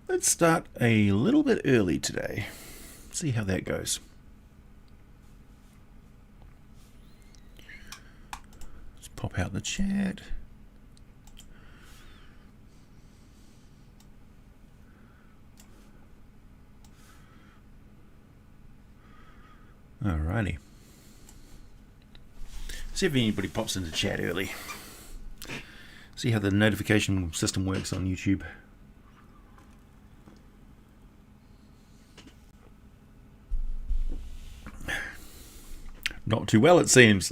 Let's start a little bit early today. See how that goes. Let's pop out the chat. Alrighty. See if anybody pops into chat early. See how the notification system works on YouTube. Not too well, it seems.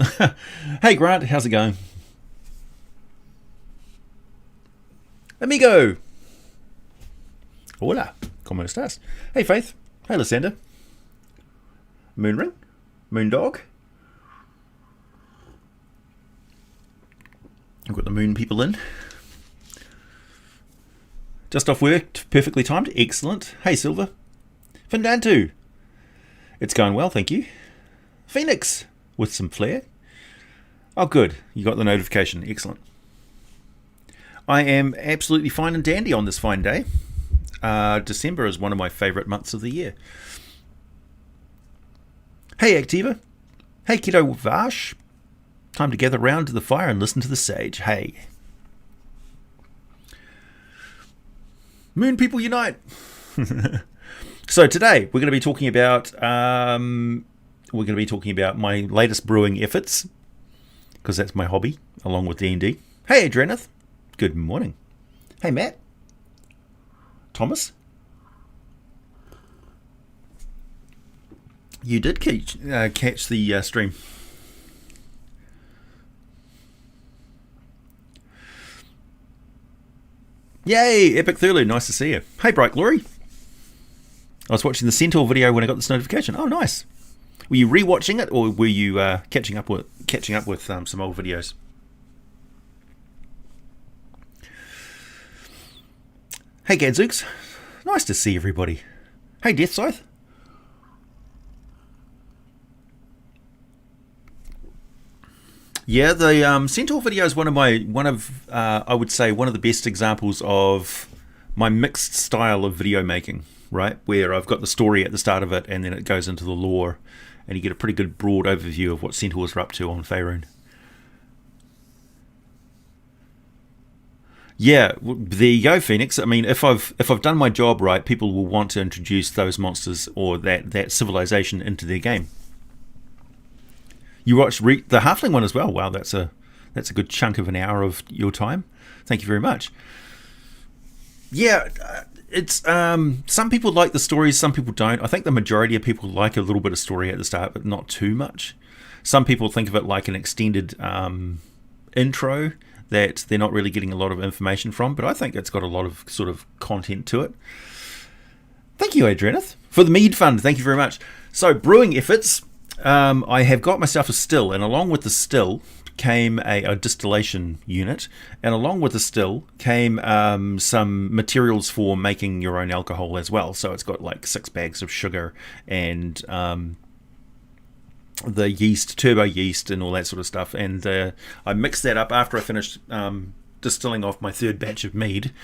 Hey Grant, how's it going? Amigo! Hola, ¿cómo estás? Hey Faith. Hey Lysander. Moonring? Moondog? I've got the moon people in. Just off work, perfectly timed. Excellent. Hey Silver. Findantu. It's going well, thank you. Phoenix with some flair. Oh good, you got the notification. Excellent. I am absolutely fine and dandy on this fine day. December is one of my favourite months of the year. Hey Activa. Hey Kiddo Vash. Time to gather round to the fire and listen to the sage. Hey. Moon people unite. So today we're going to be talking about my latest brewing efforts, because that's my hobby along with D&D. Hey Adrenith. Good morning. Hey Matt. Thomas. You did catch the stream. Yay, Epic Thurlu, nice to see you. Hey Bright Glory. I was watching the Centaur video when I got this notification. Oh, nice. Were you rewatching it, or were you catching up with some old videos? Hey Gadzooks. Nice to see everybody. Hey Death Scythe. Yeah, the Centaur video is one of I would say one of the best examples of my mixed style of video making, right? Where I've got the story at the start of it, and then it goes into the lore, and you get a pretty good broad overview of what Centaurs are up to on Faerun. Yeah, there you go, Phoenix. I mean, if I've done my job right, people will want to introduce those monsters or that civilization into their game. You watched the Halfling one as well. Wow, that's a good chunk of an hour of your time. Thank you very much. Yeah, it's some people like the stories, some people don't. I think the majority of people like a little bit of story at the start, but not too much. Some people think of it like an extended intro that they're not really getting a lot of information from, but I think it's got a lot of sort of content to it. Thank you, Adrenith, for the mead fund. Thank you very much. So, brewing efforts. I have got myself a still, and along with the still came a distillation unit, and along with the still came some materials for making your own alcohol as well. So it's got like 6 bags of sugar and the yeast, turbo yeast, and all that sort of stuff. And I mixed that up after I finished distilling off my third batch of mead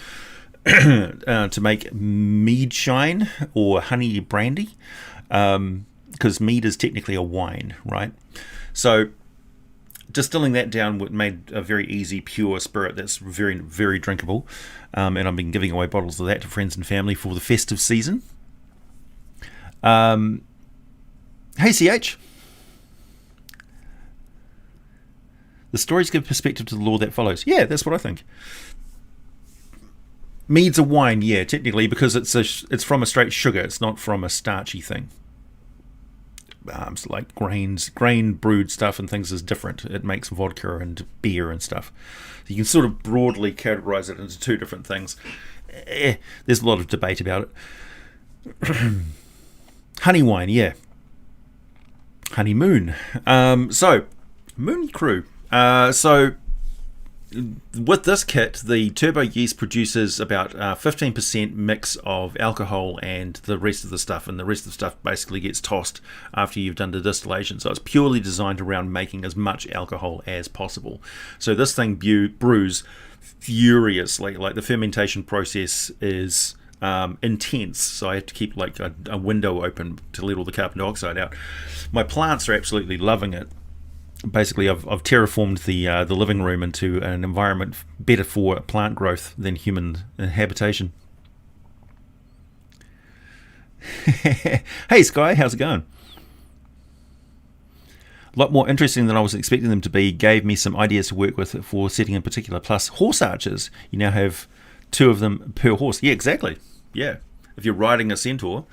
to make mead shine or honey brandy. Because mead is technically a wine, right? So distilling that down made a very easy, pure spirit that's very, very drinkable. And I've been giving away bottles of that to friends and family for the festive season. Hey, CH. The stories give perspective to the lore that follows. Yeah, that's what I think. Mead's a wine, yeah, technically, because it's from a straight sugar. It's not from a starchy thing. So like grain brewed stuff and things is different. It makes vodka and beer and stuff. So you can sort of broadly categorize it into two different things. There's a lot of debate about it. Honey wine, yeah. Honeymoon. So, Moon Crew. So, with this kit, the turbo yeast produces about 15% mix of alcohol and the rest of the stuff, and the rest of the stuff basically gets tossed after you've done the distillation. So it's purely designed around making as much alcohol as possible. So this thing brews furiously. Like, the fermentation process is intense, so I have to keep like a window open to let all the carbon dioxide out. My plants are absolutely loving it. Basically, I've terraformed the living room into an environment better for plant growth than human habitation. Hey Sky, how's it going? A lot more interesting than I was expecting them to be. Gave me some ideas to work with for setting in particular. Plus, horse archers. You now have 2 of them per horse. Yeah, exactly. Yeah. If you're riding a centaur,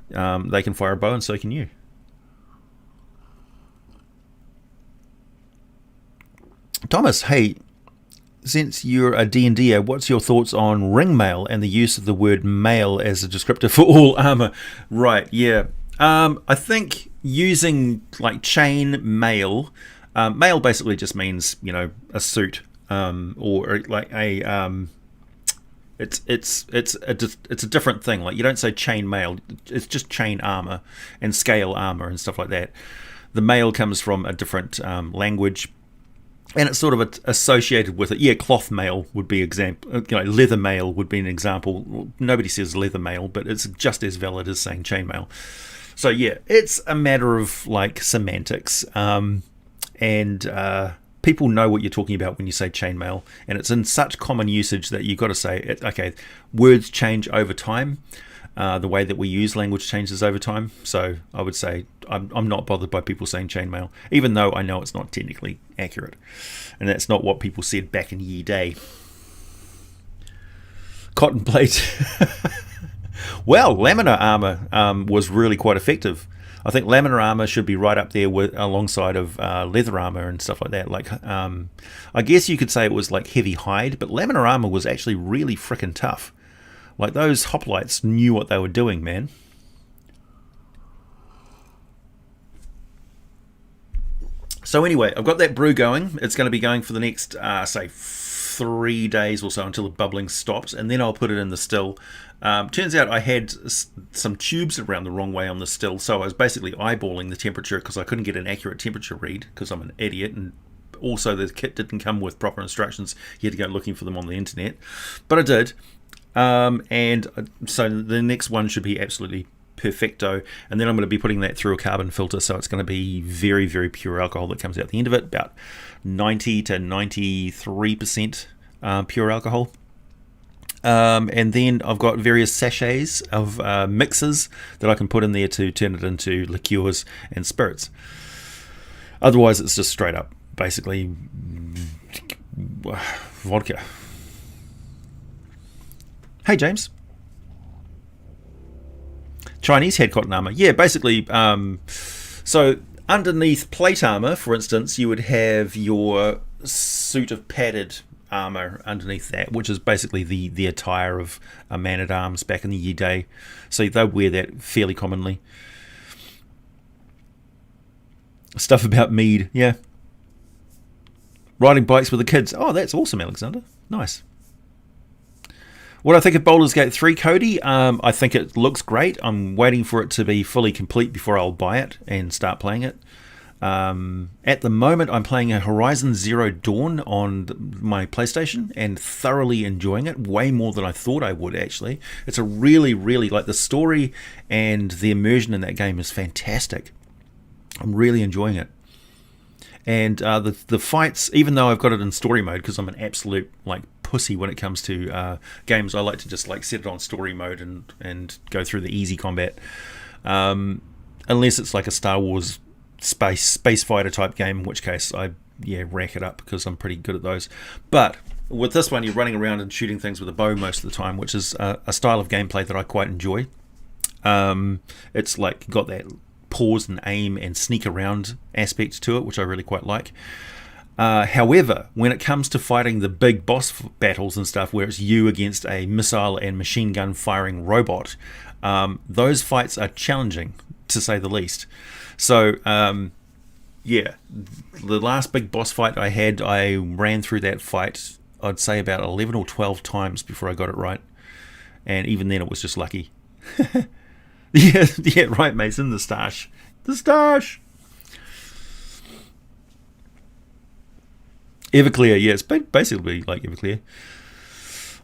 they can fire a bow and so can you. Thomas, hey, since you're a D&D-er, what's your thoughts on ringmail and the use of the word mail as a descriptor for all armor? Right, yeah. I think using like chain mail, mail basically just means, you know, a suit, or like a it's a different thing. Like you don't say chain mail, it's just chain armor and scale armor and stuff like that. The mail comes from a different language. And it's sort of associated with it. Yeah, cloth mail would be example. You know, leather mail would be an example. Nobody says leather mail, but it's just as valid as saying chain mail. So yeah, it's a matter of like semantics, and people know what you're talking about when you say chain mail, and it's in such common usage that you've got to say it. Okay, words change over time. The way that we use language changes over time. So I would say I'm not bothered by people saying chainmail, even though I know it's not technically accurate. And that's not what people said back in ye day. Cotton plate. Well, laminar armor was really quite effective. I think laminar armor should be right up there with alongside of leather armor and stuff like that. Like, I guess you could say it was like heavy hide, but laminar armor was actually really frickin' tough. Like those hoplites knew what they were doing, man. So anyway, I've got that brew going. It's going to be going for the next, say, 3 days or so until the bubbling stops, and then I'll put it in the still. Turns out I had some tubes around the wrong way on the still, so I was basically eyeballing the temperature because I couldn't get an accurate temperature read because I'm an idiot, and also the kit didn't come with proper instructions. You had to go looking for them on the internet, but I did. And so the next one should be absolutely perfecto, and then I'm going to be putting that through a carbon filter, so it's going to be very, very pure alcohol that comes out the end of it, about 90 to 93% pure alcohol. And then I've got various sachets of mixes that I can put in there to turn it into liqueurs and spirits. Otherwise it's just straight up basically vodka. Hey, James. Chinese had cotton armor. Yeah, basically, so underneath plate armor, for instance, you would have your suit of padded armor underneath that, which is basically the attire of a man-at-arms back in the ye day. So they wear that fairly commonly. Stuff about mead, yeah. Riding bikes with the kids. Oh, that's awesome, Alexander. Nice. What do I think of Baldur's Gate 3, Cody? I think it looks great. I'm waiting for it to be fully complete before I'll buy it and start playing it. At the moment, I'm playing a Horizon Zero Dawn on my PlayStation and thoroughly enjoying it, way more than I thought I would, actually. It's a really, really, like, the story and the immersion in that game is fantastic. I'm really enjoying it. And the fights, even though I've got it in story mode, because I'm an absolute like pussy when it comes to games, I like to just like set it on story mode and go through the easy combat. Unless it's like a Star Wars space fighter type game, in which case I rack it up because I'm pretty good at those. But with this one, you're running around and shooting things with a bow most of the time, which is a style of gameplay that I quite enjoy. It's like got that pause and aim and sneak around aspect to it, which I really quite like. However, when it comes to fighting the big boss battles and stuff where it's you against a missile and machine gun firing robot, those fights are challenging to say the least. So the last big boss fight I had, I ran through that fight I'd say about 11 or 12 times before I got it right, and even then it was just lucky. Yeah, right, Mason. The stash. Everclear, yeah, it's basically like Everclear.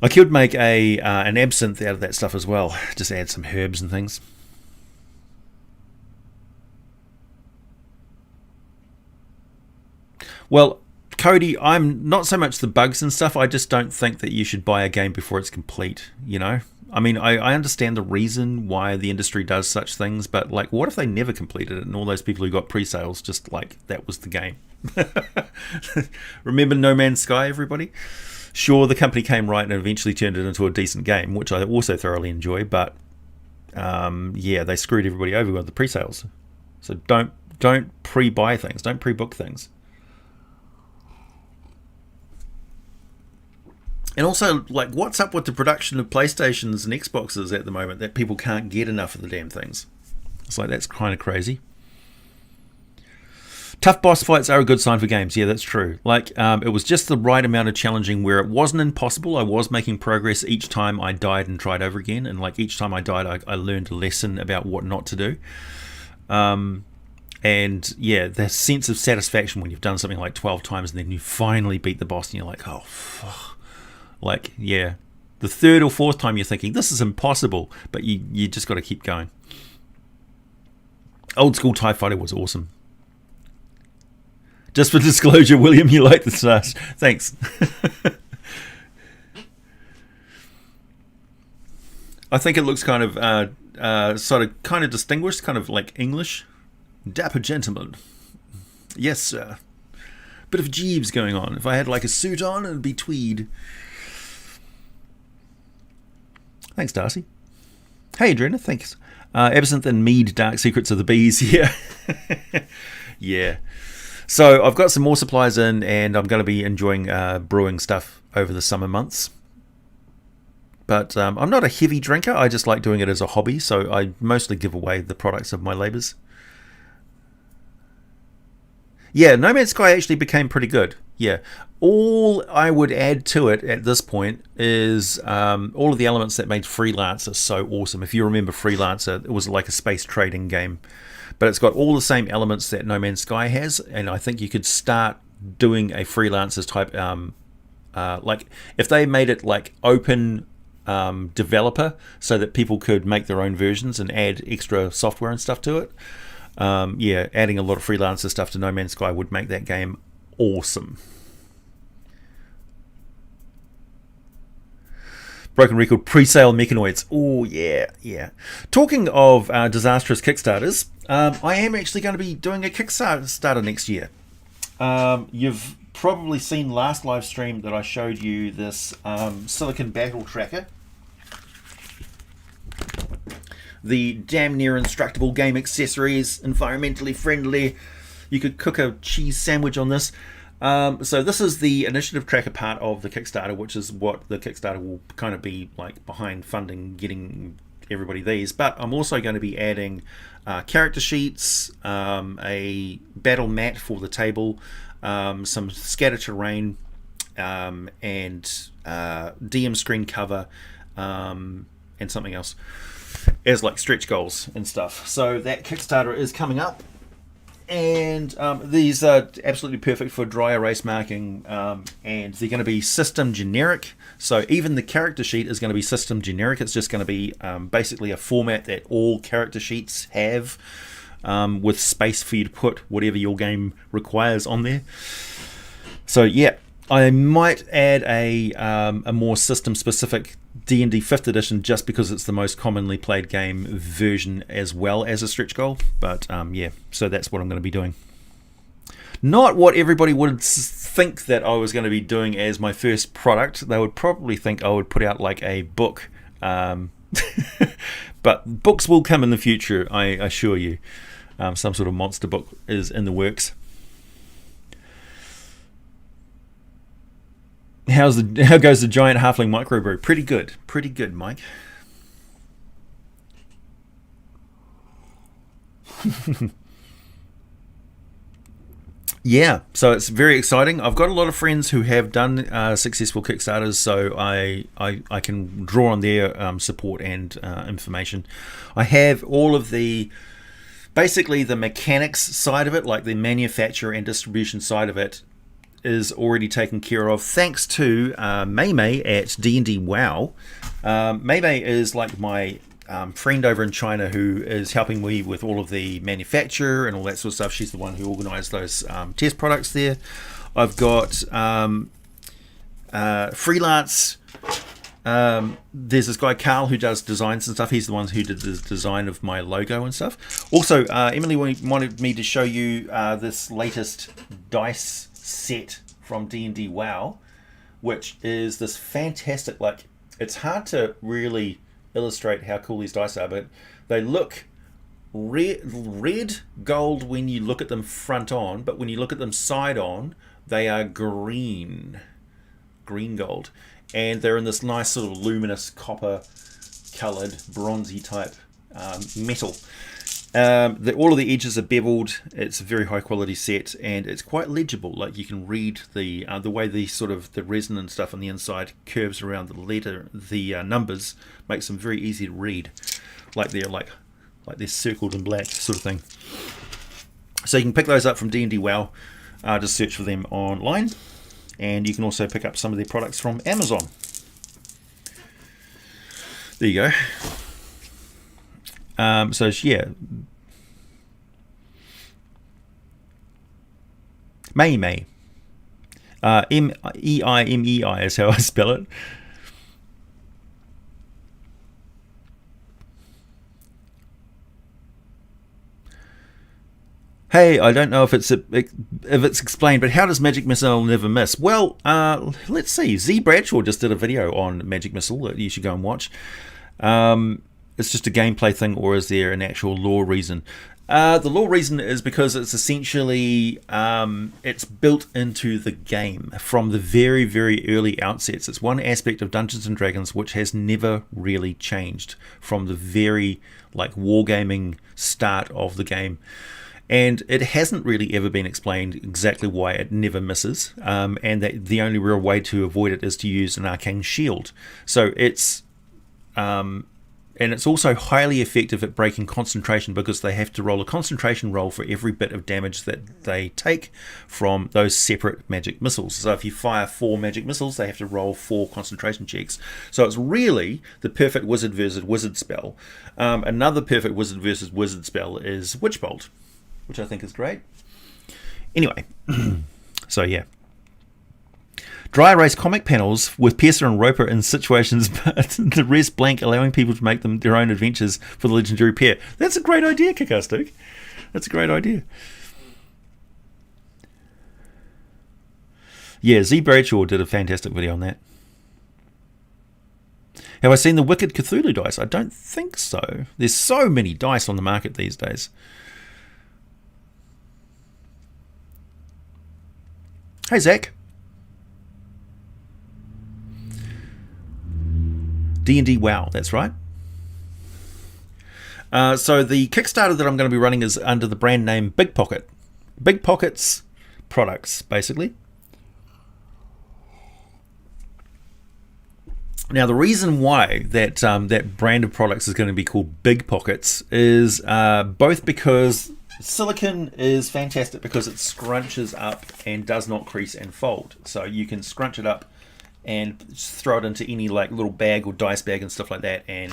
I could make an absinthe out of that stuff as well. Just add some herbs and things. Well, Cody, I'm not so much the bugs and stuff. I just don't think that you should buy a game before it's complete, you know? I mean, I understand the reason why the industry does such things, but like, what if they never completed it and all those people who got pre-sales just like that was the game? Remember No Man's Sky, everybody? Sure, the company came right and eventually turned it into a decent game, which I also thoroughly enjoy, but yeah, they screwed everybody over with the pre-sales. So don't pre-buy things, don't pre-book things. And also, like, what's up with the production of PlayStations and Xboxes at the moment that people can't get enough of the damn things? It's like, that's kind of crazy. Tough boss fights are a good sign for games. Yeah, that's true. Like, it was just the right amount of challenging where it wasn't impossible. I was making progress each time I died and tried over again. And, like, each time I died, I learned a lesson about what not to do. And, yeah, the sense of satisfaction when you've done something like 12 times and then you finally beat the boss and you're like, oh, fuck. Like, yeah, the third or fourth time you're thinking, this is impossible, but you just got to keep going. Old school TIE Fighter was awesome. Just for disclosure, William, you like the stars. Thanks. I think it looks kind of, sort of kind of distinguished, kind of like English. Dapper gentleman. Yes, sir. Bit of Jeeves going on. If I had like a suit on, it'd be tweed. Thanks, Darcy. Hey, Adrena, thanks. Absinthe and mead, Dark Secrets of the Bees. Yeah. Yeah. So I've got some more supplies in, and I'm going to be enjoying brewing stuff over the summer months. But I'm not a heavy drinker. I just like doing it as a hobby, so I mostly give away the products of my labours. Yeah, No Man's Sky actually became pretty good. Yeah. All I would add to it at this point is all of the elements that made Freelancer so awesome. If you remember Freelancer, it was like a space trading game. But it's got all the same elements that No Man's Sky has, and I think you could start doing a Freelancers type, like if they made it like open developer so that people could make their own versions and add extra software and stuff to it. Yeah, adding a lot of Freelancer stuff to No Man's Sky would make that game awesome. Broken Record pre-sale mechanoids. Oh, yeah, yeah. Talking of disastrous Kickstarters, I am actually going to be doing a Kickstarter next year. You've probably seen last live stream that I showed you this Silicon Battle Tracker. The damn near indestructible game accessories, environmentally friendly. You could cook a cheese sandwich on this. So this is the initiative tracker part of the Kickstarter, which is what the Kickstarter will kind of be like behind funding, getting everybody these. But I'm also going to be adding character sheets, a battle mat for the table, some scatter terrain, and DM screen cover, and something else as like stretch goals and stuff. So that Kickstarter is coming up. And these are absolutely perfect for dry erase marking, and they're going to be system generic. So even the character sheet is going to be system generic. It's just going to be basically a format that all character sheets have, with space for you to put whatever your game requires on there. So yeah, I might add a more system specific D&D 5th edition just because it's the most commonly played game version as well as a stretch goal. But yeah, so that's what I'm going to be doing. Not what everybody would think that I was going to be doing as my first product. They would probably think I would put out like a book. But books will come in the future, I assure you. Some sort of monster book is in the works. How goes the giant halfling microbrew? Pretty good, Mike. Yeah, so it's very exciting. I've got a lot of friends who have done successful Kickstarters, so I can draw on their support and information. I have all of basically the mechanics side of it, like the manufacture and distribution side of it, is already taken care of thanks to May May at D&D WoW. May May is like my friend over in China who is helping me with all of the manufacture and all that sort of stuff. She's the one who organised those test products there. I've got freelance. There's this guy Carl who does designs and stuff. He's the one who did the design of my logo and stuff. Also, Emily wanted me to show you this latest dice set from D&D WoW, which is this fantastic, like, it's hard to really illustrate how cool these dice are, but they look red gold when you look at them front on, but when you look at them side on, they are green gold, and they're in this nice sort of luminous copper colored bronzy type metal. All of the edges are beveled. It's a very high quality set, and it's quite legible. Like, you can read the way the sort of the resin and stuff on the inside curves around the numbers makes them very easy to read. Like they're circled in black sort of thing. So you can pick those up from D&D WoW. Just search for them online, and you can also pick up some of their products from Amazon. There you go. So yeah, May May, Meimei is how I spell it. Hey, I don't know if it's explained, but how does Magic Missile never miss? Well, let's see. Z Bradshaw just did a video on Magic Missile that you should go and watch. It's just a gameplay thing, or is there an actual lore reason? The lore reason is because it's essentially it's built into the game from the very, very early outsets. It's one aspect of Dungeons and Dragons which has never really changed from the very wargaming start of the game. And it hasn't really ever been explained exactly why it never misses, and that the only real way to avoid it is to use an arcane shield. So it's and it's also highly effective at breaking concentration, because they have to roll a concentration roll for every bit of damage that they take from those separate magic missiles. So if you fire 4 magic missiles, they have to roll 4 concentration checks. So it's really the perfect wizard versus wizard spell. Another perfect wizard versus wizard spell is Witch Bolt, which I think is great. Anyway, so yeah. Dry erase comic panels with Piercer and Roper in situations, but the rest blank, allowing people to make them their own adventures for the legendary pair. That's a great idea, Kick-Ass Duke. That's a great idea. Yeah, Z Bradshaw did a fantastic video on that. Have I seen the Wicked Cthulhu dice? I don't think so. There's so many dice on the market these days. Hey, Zach. D&D WoW, that's right. So the Kickstarter that I'm going to be running is under the brand name Big Pocket. Big Pocket's products, basically. Now, the reason why that that brand of products is going to be called Big Pockets is both because silicone is fantastic because it scrunches up and does not crease and fold. So you can scrunch it up and throw it into any little bag or dice bag and stuff like that, and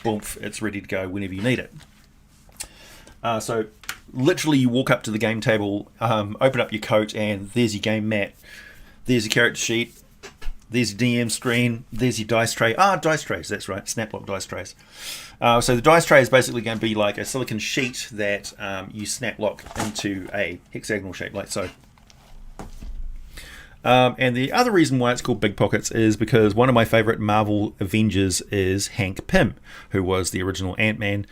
boom, it's ready to go whenever you need it. So literally you walk up to the game table, open up your coat, and there's your game mat, there's your character sheet, there's your DM screen, there's your dice tray. Dice trays, that's right, snap-lock dice trays. So the dice tray is basically going to be like a silicone sheet that you snap-lock into a hexagonal shape, like so. And the other reason why it's called Big Pockets is because one of my favourite Marvel Avengers is Hank Pym, who was the original Ant-Man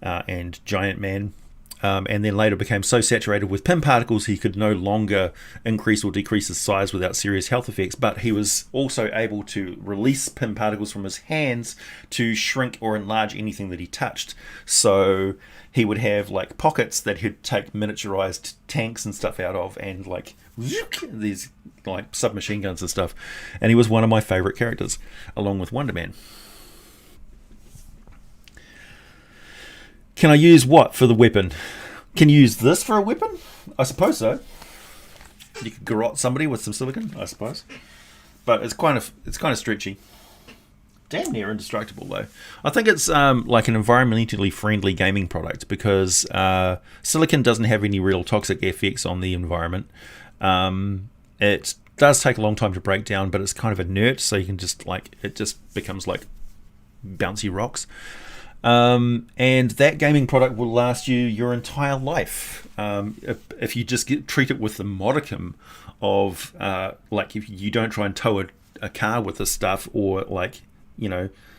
and Giant Man, and then later became so saturated with Pym particles he could no longer increase or decrease his size without serious health effects, but he was also able to release Pym particles from his hands to shrink or enlarge anything that he touched. So he would have pockets that he'd take miniaturized tanks and stuff out of, and these submachine guns and stuff. And he was one of my favorite characters, along with Wonder Man. Can I use what for the weapon? Can you use this for a weapon? I suppose so. You could garrote somebody with some silicon, I suppose. But it's kind of stretchy. Damn near indestructible though. I think it's like an environmentally friendly gaming product because silicon doesn't have any real toxic effects on the environment. It does take a long time to break down, but it's kind of inert, so you can just it just becomes like bouncy rocks. And that gaming product will last you your entire life if you just treat it with the modicum of if you don't try and tow a car with this stuff, or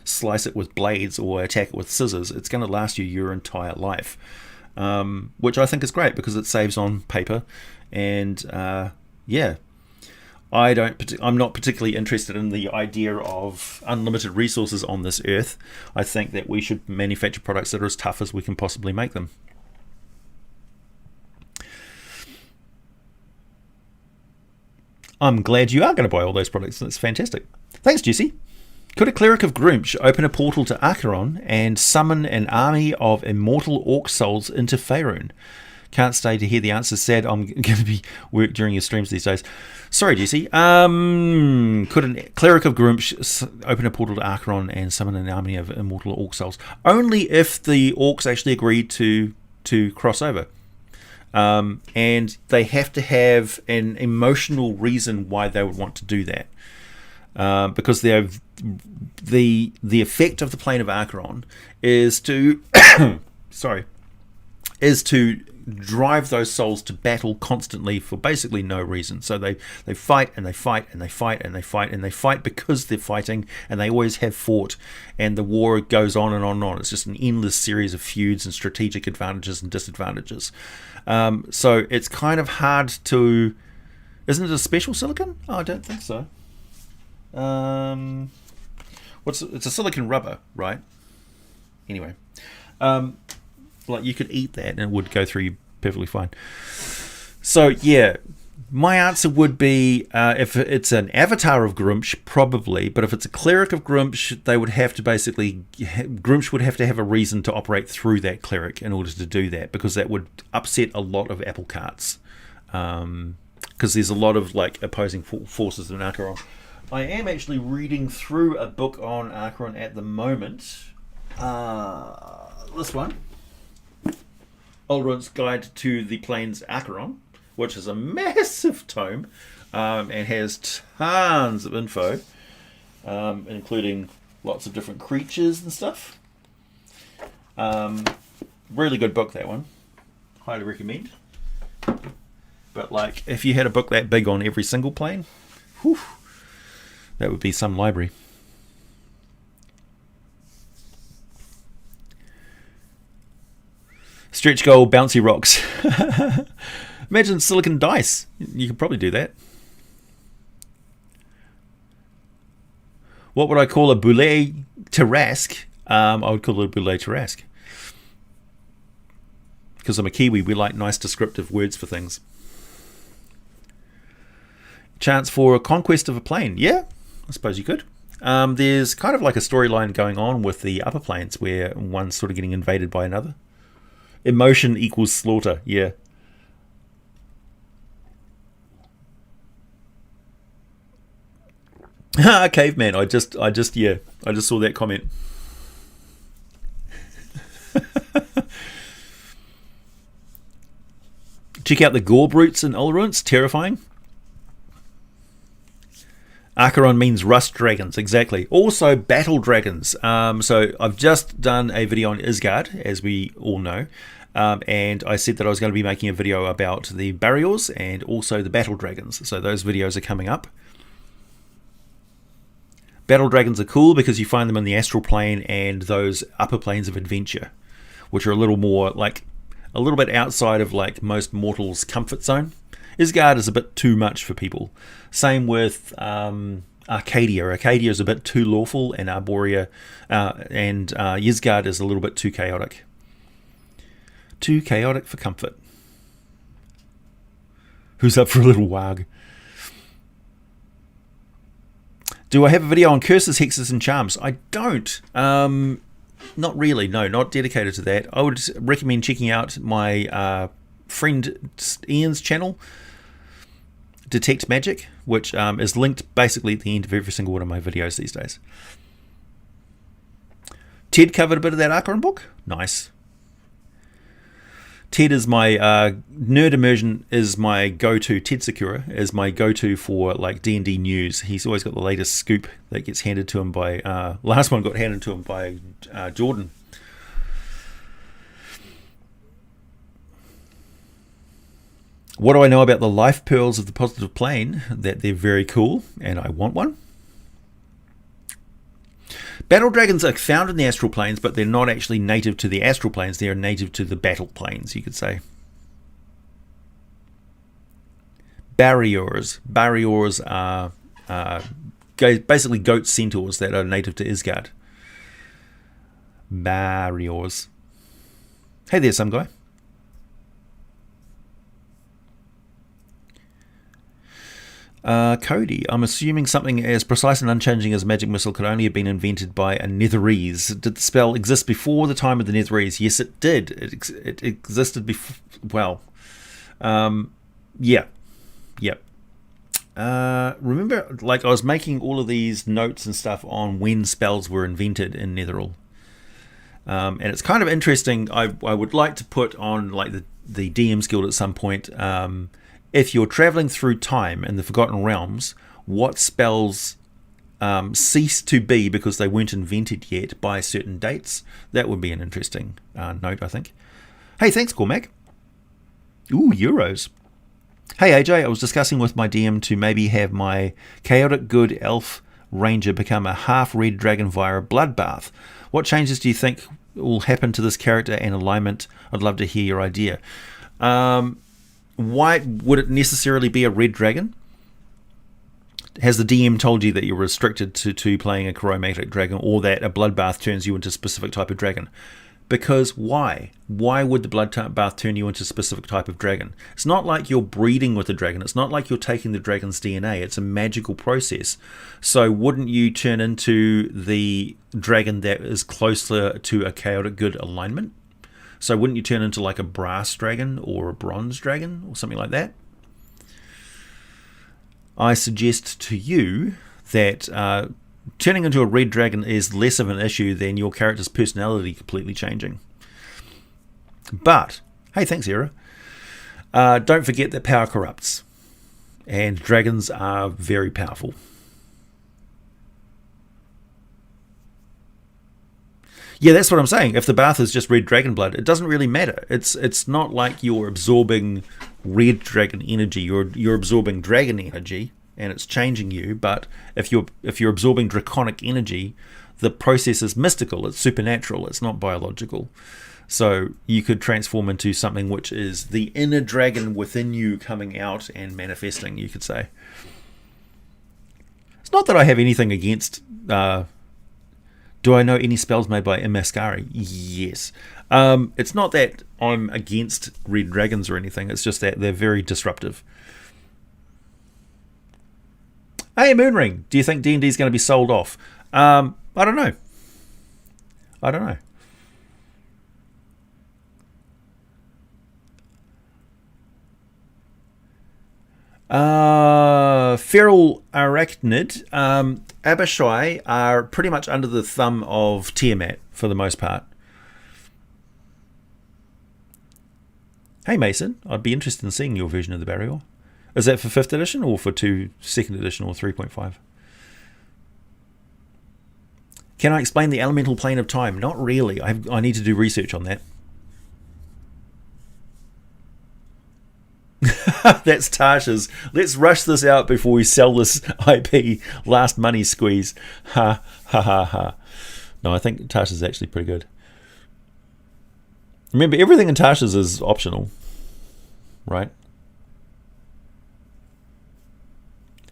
slice it with blades or attack it with scissors. It's going to last you your entire life, which I think is great because it saves on paper. And I'm not particularly interested in the idea of unlimited resources on this earth. I think that we should manufacture products that are as tough as we can possibly make them. I'm glad you are going to buy all those products. That's fantastic. Thanks, Jesse. Could a cleric of Grumsh open a portal to Acheron and summon an army of immortal orc souls into Faerun? Can't stay to hear the answer. Sad I'm going to be work during your streams these days. Sorry, Jesse. Could a cleric of Grumsh open a portal to Acheron and summon an army of immortal orc souls? Only if the orcs actually agree to cross over. And they have to have an emotional reason why they would want to do that. Because the effect of the plane of Acheron is to drive those souls to battle constantly for basically no reason. So they fight and they fight and they fight and they fight and they fight because they're fighting, and they always have fought, and the war goes on and on and on. It's just an endless series of feuds and strategic advantages and disadvantages. So it's kind of hard to... Isn't it a special silicon? Oh, I don't think so. It's a silicon rubber, right? Anyway, you could eat that and it would go through you perfectly fine. So yeah, my answer would be if it's an avatar of Grumsh, probably. But if it's a cleric of Grumsh, they would have to Grumsh would have to have a reason to operate through that cleric in order to do that, because that would upset a lot of apple carts. Because there's a lot of opposing forces in Acheron. I am actually reading through a book on Acheron at the moment. This one, Ulrun's Guide to the Plains Acheron, which is a massive tome and has tons of info, including lots of different creatures and stuff. Really good book, that one. Highly recommend. But if you had a book that big on every single plane, whew, that would be some library. Stretch goal, bouncy rocks. Imagine silicon dice. You could probably do that. What would I call a boulet Tarrasque? I would call it a boulet Tarrasque. Because I'm a Kiwi, we like nice descriptive words for things. Chance for a conquest of a plane. Yeah, I suppose you could. There's kind of like a storyline going on with the upper planes where one's sort of getting invaded by another. Emotion equals slaughter. Yeah. Caveman. I just saw that comment. Check out the gore brutes in Ulrun. It's terrifying. Acheron means rust dragons, exactly. Also battle dragons. So I've just done a video on Isgard, as we all know. And I said that I was going to be making a video about the Barriors and also the battle dragons. So those videos are coming up. Battle dragons are cool because you find them in the astral plane and those upper planes of adventure, which are a little more a little bit outside of most mortals' comfort zone. Isgard is a bit too much for people. Same with Arcadia. Arcadia is a bit too lawful, and Arborea and Ysgard is a little bit too chaotic. Too chaotic for comfort. Who's up for a little wag? Do I have a video on curses, hexes, and charms? I don't. Not really. No, not dedicated to that. I would recommend checking out my friend Ian's channel. detect magic, which is linked basically at the end of every single one of my videos these days. Ted covered a bit of that Archon book. Nice. Ted is my nerd immersion is my go-to. Ted Sakura is my go-to for like D&D news. He's always got the latest scoop that gets handed to him by last one got handed to him by Jordan. What do I know about the life pearls of the positive plane? That they're very cool, and I want one. Battle dragons are found in the astral planes, but they're not actually native to the astral planes. They are native to the battle planes, you could say. Barriers. Barriers are basically goat centaurs that are native to Isgard. Barriers. Hey there, some guy. Cody, I'm assuming something as precise and unchanging as magic missile could only have been invented by a Netherese. Did the spell exist before the time of the Netherese? Yes, it did. It existed before. Well, yeah. Remember, like I was making all of these notes and stuff on when spells were invented in Netheril. And it's kind of interesting. I would like to put on like the DM's Guild at some point. If you're traveling through time in the Forgotten Realms, what spells cease to be because they weren't invented yet by certain dates? That would be an interesting note, I think. Hey, thanks, Cormac. Ooh, euros. Hey, AJ, I was discussing with my DM to maybe have my chaotic good elf ranger become a half-red dragon via a bloodbath. What changes do you think will happen to this character and alignment? I'd love to hear your idea. Why would it necessarily be a red dragon? Has the DM told you that you're restricted to playing a chromatic dragon, or that a bloodbath turns you into a specific type of dragon? Because why? Why would the bloodbath turn you into a specific type of dragon? It's not like you're breeding with a dragon. It's not like you're taking the dragon's DNA. It's a magical process. So wouldn't you turn into the dragon that is closer to a chaotic good alignment? So wouldn't you turn into like a brass dragon or a bronze dragon or something like that? I suggest to you that turning into a red dragon is less of an issue than your character's personality completely changing. But, hey, thanks, Era. Don't forget that power corrupts. And dragons are very powerful. Yeah, that's what I'm saying. If the bath is just red dragon blood, it doesn't really matter. It's not like you're absorbing red dragon energy. You're absorbing dragon energy, and it's changing you. But if you're absorbing draconic energy, the process is mystical. It's supernatural. It's not biological. So you could transform into something which is the inner dragon within you coming out and manifesting, you could say. It's not that I have anything against... do I know any spells made by Imaskari? Yes. It's not that I'm against red dragons or anything. It's just that they're very disruptive. Hey, Moonring, do you think D&D is going to be sold off? I don't know. Feral Arachnid, Abishai are pretty much under the thumb of Tiamat for the most part. Hey Mason, I'd be interested in seeing your version of the barrier. Is that for 5th edition or for 2nd edition or 3.5? Can I explain the elemental plane of time? Not really. I need to do research on that. That's Tasha's. Let's rush this out before we sell this IP. Last money squeeze. Ha ha ha ha. No, I think Tasha's actually pretty good. Remember, everything in Tasha's is optional, right?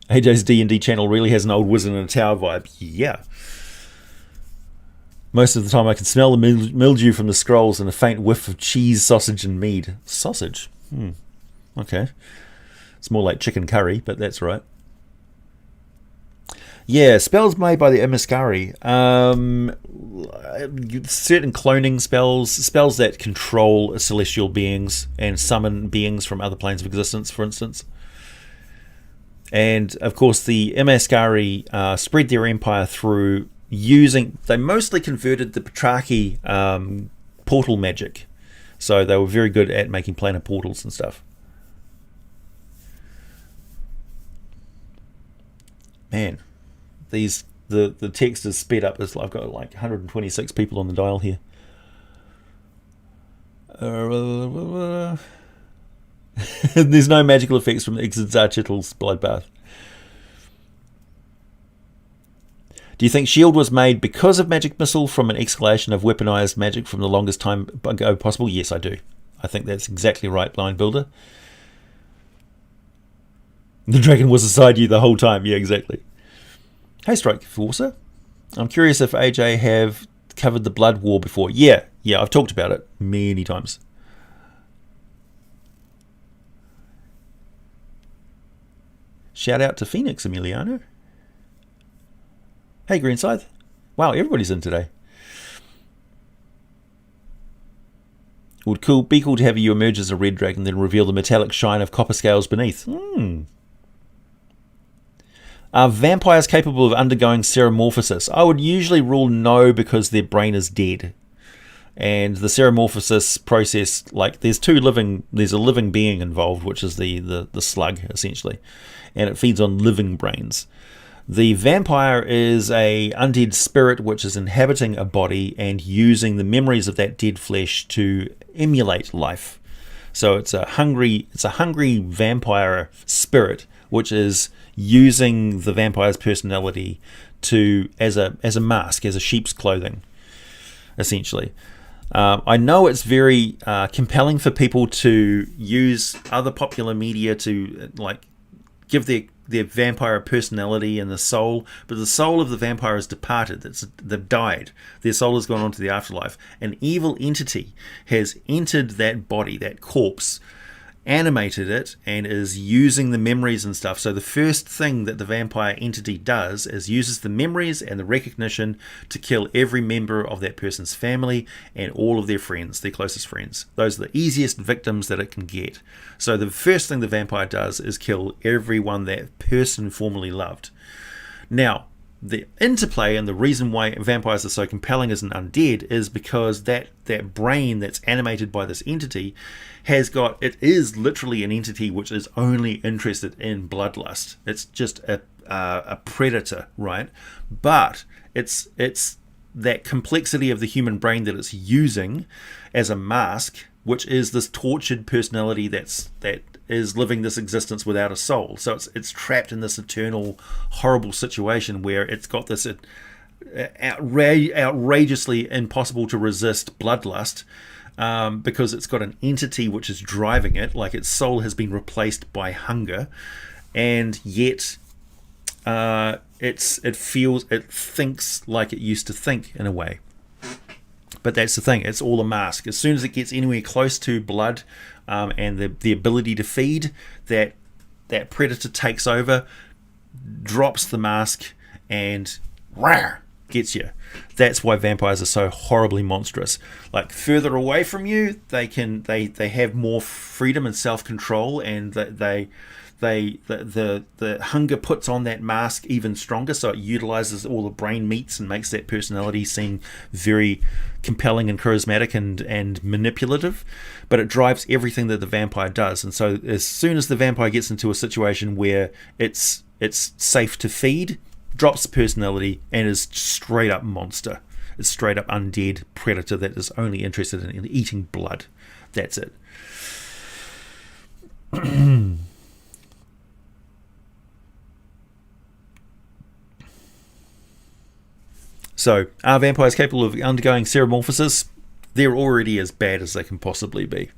AJ's D&D channel really has an old wizard in a tower vibe. Yeah. Most of the time I can smell the mildew from the scrolls and a faint whiff of cheese, sausage, and mead. Sausage? Okay. It's more like chicken curry, but that's right. Yeah, spells made by the Imaskari. Certain cloning spells that control celestial beings and summon beings from other planes of existence, for instance. And of course, the Imaskari spread their empire through they mostly converted the Petrarchy portal magic. So they were very good at making planar portals and stuff. Man, the text is sped up. I've got like 126 people on the dial here. There's no magical effects from Exarchital's bloodbath. Do you think S.H.I.E.L.D. was made because of Magic Missile from an escalation of weaponized magic from the longest time ago possible? Yes, I do. I think that's exactly right, Blind Builder. The dragon was beside you the whole time. Yeah, exactly. Hey, Strike Forcer. I'm curious if AJ have covered the Blood War before. Yeah, I've talked about it many times. Shout out to Phoenix, Emiliano. Hey, Green Scythe. Wow, everybody's in today. It would be cool to have you emerge as a red dragon, then reveal the metallic shine of copper scales beneath. Are vampires capable of undergoing seramorphosis? I would usually rule no, because their brain is dead. And the seramorphosis process, like there's a living being involved, which is the slug, essentially. And it feeds on living brains. The vampire is a undead spirit which is inhabiting a body and using the memories of that dead flesh to emulate life. So it's a hungry vampire spirit which is using the vampire's personality as a mask, as a sheep's clothing, essentially. I know it's very compelling for people to use other popular media to give their vampire personality and the soul, but the soul of the vampire has departed. They've died. Their soul has gone on to the afterlife. An evil entity has entered that body, that corpse, animated it, and is using the memories and stuff. So the first thing that the vampire entity does is uses the memories and the recognition to kill every member of that person's family and all of their friends, their closest friends. Those are the easiest victims that it can get. So the first thing the vampire does is kill everyone that person formerly loved. Now, the interplay and the reason why vampires are so compelling as an undead is because that brain that's animated by this entity it is literally an entity which is only interested in bloodlust. It's just a predator, right? But it's that complexity of the human brain that it's using as a mask, which is this tortured personality that is living this existence without a soul. So it's trapped in this eternal horrible situation where it's got this outrageously impossible to resist bloodlust, because it's got an entity which is driving it, like its soul has been replaced by hunger, and yet it thinks like it used to think in a way. But that's the thing, it's all a mask. As soon as it gets anywhere close to blood and the ability to feed, that predator takes over, drops the mask, and gets you. That's why vampires are so horribly monstrous. Like further away from you, they have more freedom and self-control, and the hunger puts on that mask even stronger, so it utilizes all the brain meats and makes that personality seem very compelling and charismatic and manipulative, but it drives everything that the vampire does. And so as soon as the vampire gets into a situation where it's safe to feed, drops the personality and is straight up monster. It's straight up undead predator that is only interested in eating blood. That's it. So, are vampires capable of undergoing seramorphosis? They're already as bad as they can possibly be.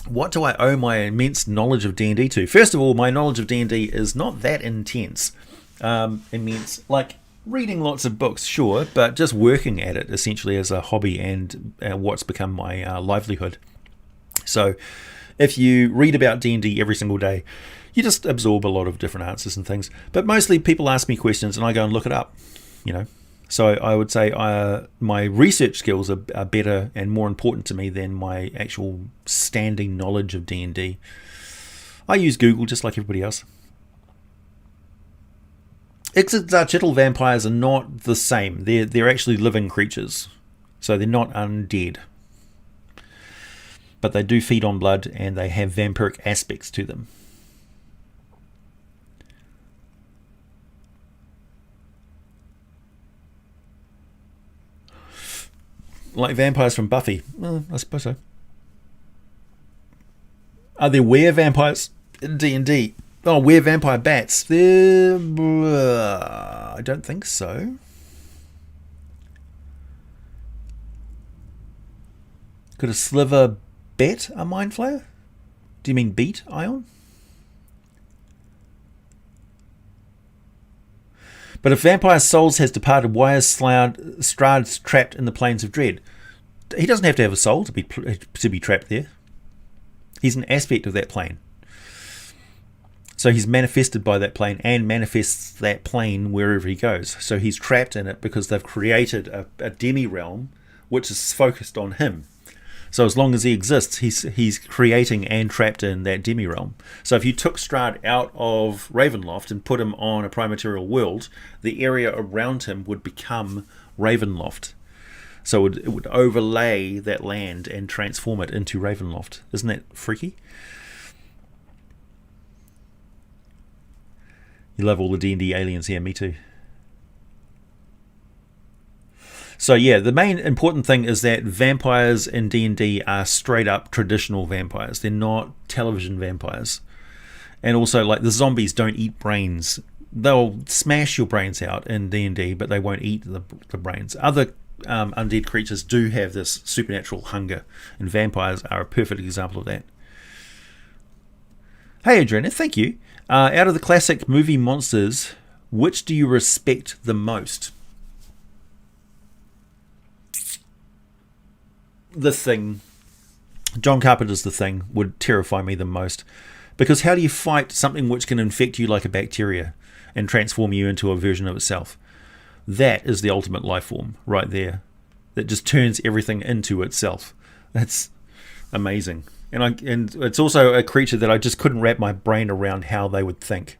What do I owe my immense knowledge of D&D to? First of all, my knowledge of D&D is not that intense. Immense, like reading lots of books, sure, but just working at it essentially as a hobby and what's become my livelihood. So, if you read about D&D every single day, you just absorb a lot of different answers and things. But mostly people ask me questions and I go and look it up, So I would say my research skills are better and more important to me than my actual standing knowledge of D&D. I use Google just like everybody else. Exit-Darchital vampires are not the same. They're actually living creatures. So they're not undead. But they do feed on blood and they have vampiric aspects to them. Like vampires from Buffy. Well, I suppose so. Are there were-vampires in D&D? Oh, were-vampire bats. I don't think so. Could a sliver bet a mind flayer? Do you mean beat, Ion? But if Vampire's souls has departed, why is Strahd's trapped in the plains of dread? He doesn't have to have a soul to be trapped there. He's an aspect of that plane. So he's manifested by that plane and manifests that plane wherever he goes. So he's trapped in it because they've created a demi-realm which is focused on him. So as long as he exists, he's creating and trapped in that demi-realm. So if you took Strahd out of Ravenloft and put him on a Primaterial world, the area around him would become Ravenloft. So it would overlay that land and transform it into Ravenloft. Isn't that freaky? You love all the D&D aliens here, me too. So yeah, the main important thing is that vampires in D&D are straight up traditional vampires. They're not television vampires. And also, like, the zombies don't eat brains. They'll smash your brains out in D&D, but they won't eat the brains. Other undead creatures do have this supernatural hunger, and vampires are a perfect example of that. Hey Adriana, thank you. Out of the classic movie monsters, which do you respect the most? The Thing. John Carpenter's The Thing would terrify me the most, because how do you fight something which can infect you like a bacteria and transform you into a version of itself? That is the ultimate life form right there, that just turns everything into itself. That's amazing. And it's also a creature that I just couldn't wrap my brain around how they would think.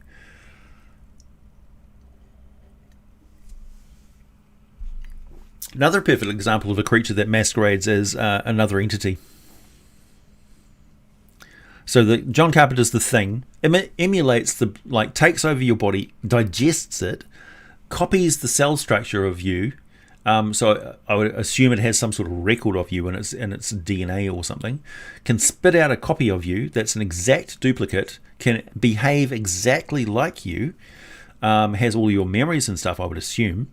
Another perfect example of a creature that masquerades as another entity. So the John Carpenter's The Thing emulates takes over your body, digests it, copies the cell structure of you. So I would assume it has some sort of record of you in its DNA or something. Can spit out a copy of you that's an exact duplicate. Can behave exactly like you. Has all your memories and stuff, I would assume.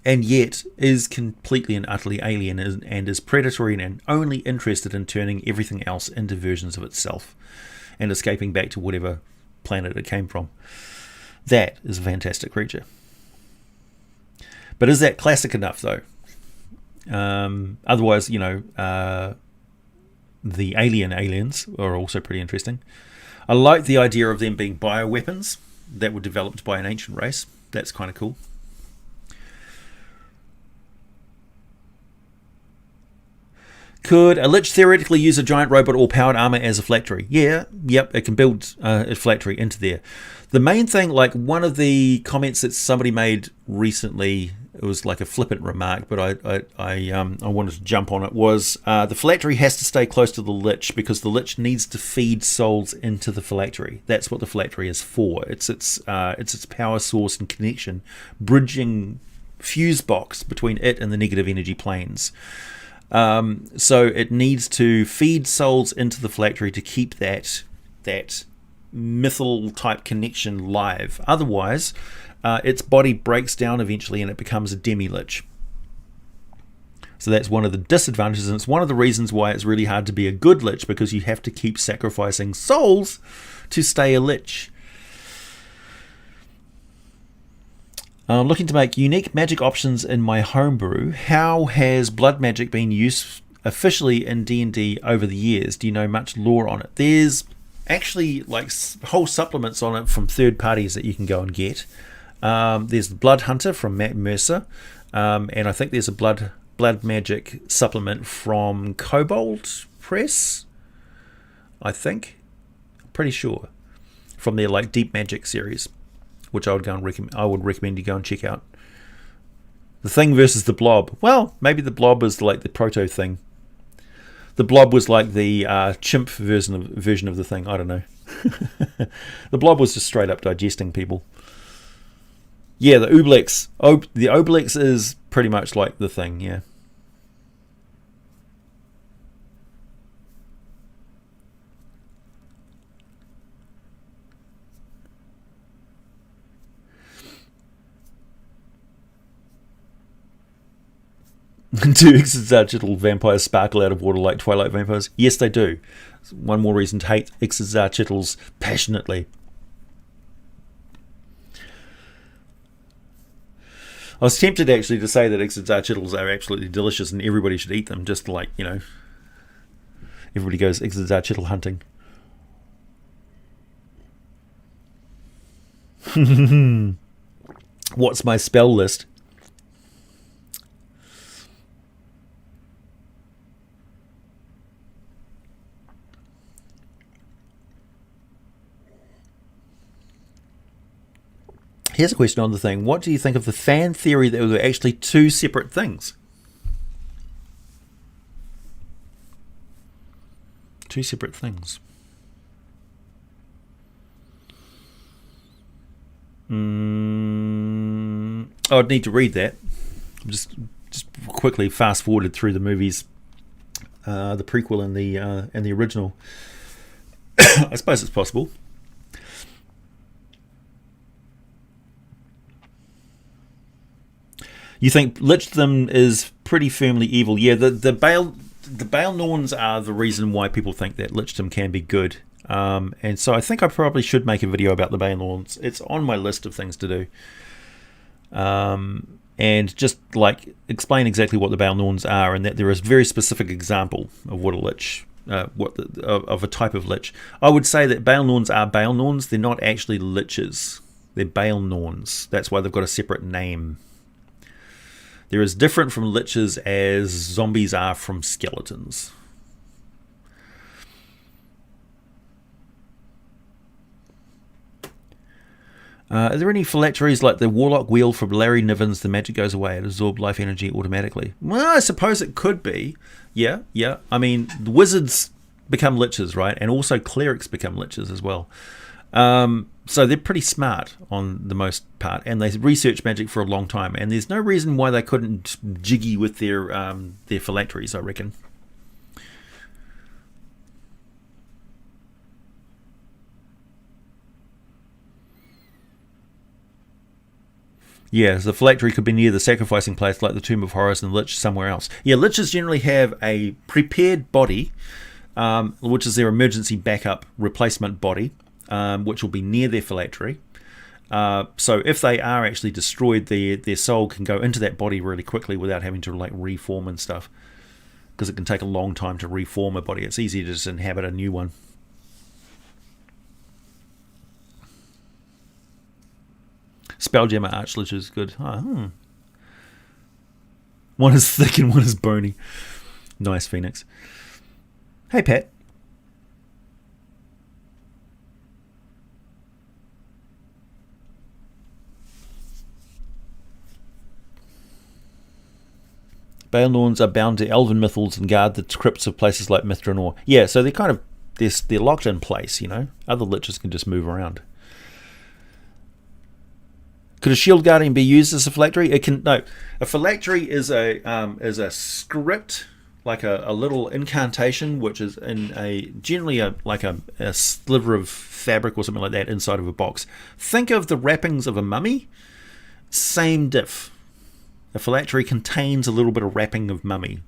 And yet is completely and utterly alien and is predatory and only interested in turning everything else into versions of itself and escaping back to whatever planet it came from. That is a fantastic creature. But is that classic enough, though? Otherwise, the alien aliens are also pretty interesting. I like the idea of them being bioweapons that were developed by an ancient race. That's kind of cool. Could a Lich theoretically use a giant robot or powered armor as a phylactery? Yep, it can build a phylactery into there. The main thing, like one of the comments that somebody made recently, it was like a flippant remark, but I wanted to jump on it, was the phylactery has to stay close to the Lich because the Lich needs to feed souls into the phylactery. That's what the phylactery is for. It's its power source and connection, bridging fuse box between it and the negative energy planes. So it needs to feed souls into the phylactery to keep that mythal type connection live. Otherwise, its body breaks down eventually and it becomes a demi-lich. So that's one of the disadvantages, and it's one of the reasons why it's really hard to be a good lich, because you have to keep sacrificing souls to stay a lich. I'm looking to make unique magic options in my homebrew. How has blood magic been used officially in D&D over the years? Do you know much lore on it? There's actually like whole supplements on it from third parties that you can go and get. There's the Blood Hunter from Matt Mercer, and I think there's a blood magic supplement from Kobold Press. I think, pretty sure, from their like Deep Magic series, which I would recommend you go and check out. The Thing versus the Blob. Well, maybe the Blob is like the proto Thing. The Blob was like the chimp version of the Thing. I don't know. The Blob was just straight up digesting people. Yeah, the Obelix. The Obelix is pretty much like the Thing, yeah. Do exozagital vampires sparkle out of water like Twilight vampires? Yes, they do. One more reason to hate exozagitals passionately. I was tempted actually to say that exozagitals are absolutely delicious and everybody should eat them, just like, everybody goes exozagital hunting. What's my spell list? Here's a question on the thing. What do you think of the fan theory that there were actually two separate things? Two separate things. I'd need to read that. Just quickly fast forwarded through the movies, the prequel and the original. I suppose it's possible. You think Lichdom is pretty firmly evil? Yeah, the Baelnorns are the reason why people think that Lichdom can be good. And so I think I probably should make a video about the Baelnorns. It's on my list of things to do. And just like explain exactly what the Baelnorns are, and that there is a very specific example of what a lich, of a type of lich. I would say that Baelnorns are Baelnorns. They're not actually liches. They're Baelnorns. That's why they've got a separate name. They're as different from liches as zombies are from skeletons. Are there any phylacteries like the Warlock Wheel from Larry Niven's The Magic Goes Away? It absorbs life energy automatically. Well, I suppose it could be. Yeah. I mean, the wizards become liches, right? And also clerics become liches as well. So they're pretty smart on the most part, and they research magic for a long time. And there's no reason why they couldn't jiggy with their phylacteries, I reckon. Yeah, the phylactery could be near the sacrificing place, like the Tomb of Horrors, and the lich somewhere else. Yeah, liches generally have a prepared body, which is their emergency backup replacement body, which will be near their phylactery. So if they are actually destroyed, their soul can go into that body really quickly without having to like reform and stuff, because it can take a long time to reform a body. It's easy to just inhabit a new one. Spelljammer Archlich is good. One is thick and one is bony. Nice, Phoenix. Hey, Pat. Baelnorns are bound to elven mythals and guard the crypts of places like Mithranor. Yeah, so they're kind of they're locked in place, Other liches can just move around. Could a shield guardian be used as a phylactery? It can. No, a phylactery is a script, like a little incantation, which is in generally a sliver of fabric or something like that inside of a box. Think of the wrappings of a mummy. Same diff. A phylactery contains a little bit of wrapping of mummy.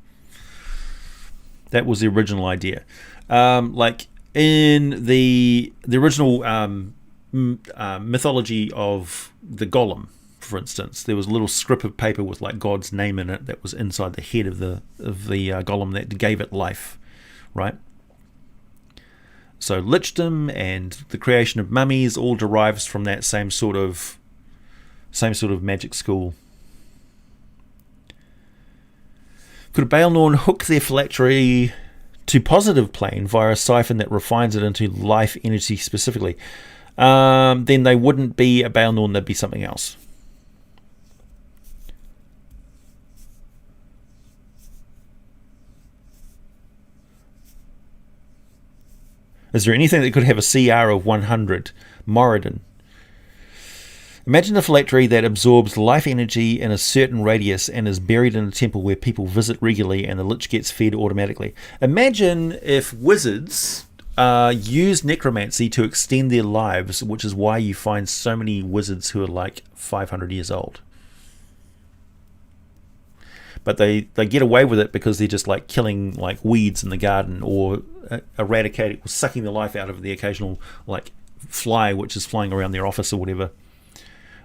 That was the original idea. Like in the original mythology of the golem, for instance, there was a little strip of paper with like God's name in it that was inside the head of the golem that gave it life, right? So lichdom and the creation of mummies all derives from that same sort of Same sort of magic school. Could a Baelnorn hook their phylactery to positive plane via a siphon that refines it into life energy specifically? Then they wouldn't be a Baelnorn, they'd be something else. Is there anything that could have a CR of 100? Moradin. Imagine a phylactery that absorbs life energy in a certain radius and is buried in a temple where people visit regularly and the lich gets fed automatically. Imagine if wizards use necromancy to extend their lives, which is why you find so many wizards who are like 500 years old. But they get away with it because they're just like killing like weeds in the garden, or eradicating or sucking the life out of the occasional like fly which is flying around their office or whatever.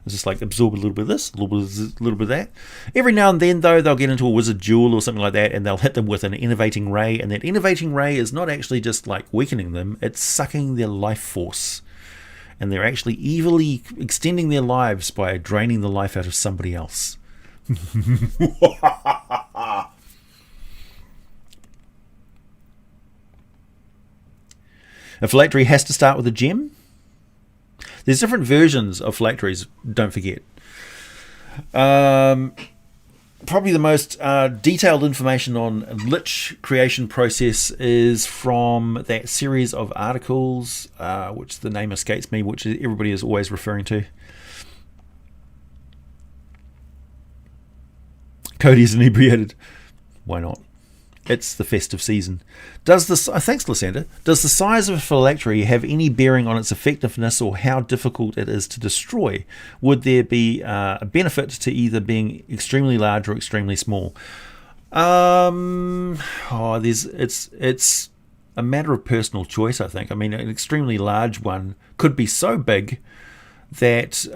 It's just like absorb a little bit of this, a little bit of that. Every now and then though, they'll get into a wizard duel or something like that, and they'll hit them with an innovating ray, and that innovating ray is not actually just like weakening them, it's sucking their life force, and they're actually evilly extending their lives by draining the life out of somebody else. A phylactery has to start with a gem. There's different versions of phylacteries, don't forget. Probably the most detailed information on lich creation process is from that series of articles, which the name escapes me, which everybody is always referring to. Cody's inebriated. Why not? It's the festive season. Thanks, Lysander. Does the size of a phylactery have any bearing on its effectiveness or how difficult it is to destroy? Would there be a benefit to either being extremely large or extremely small? It's a matter of personal choice, I think. I mean, an extremely large one could be so big that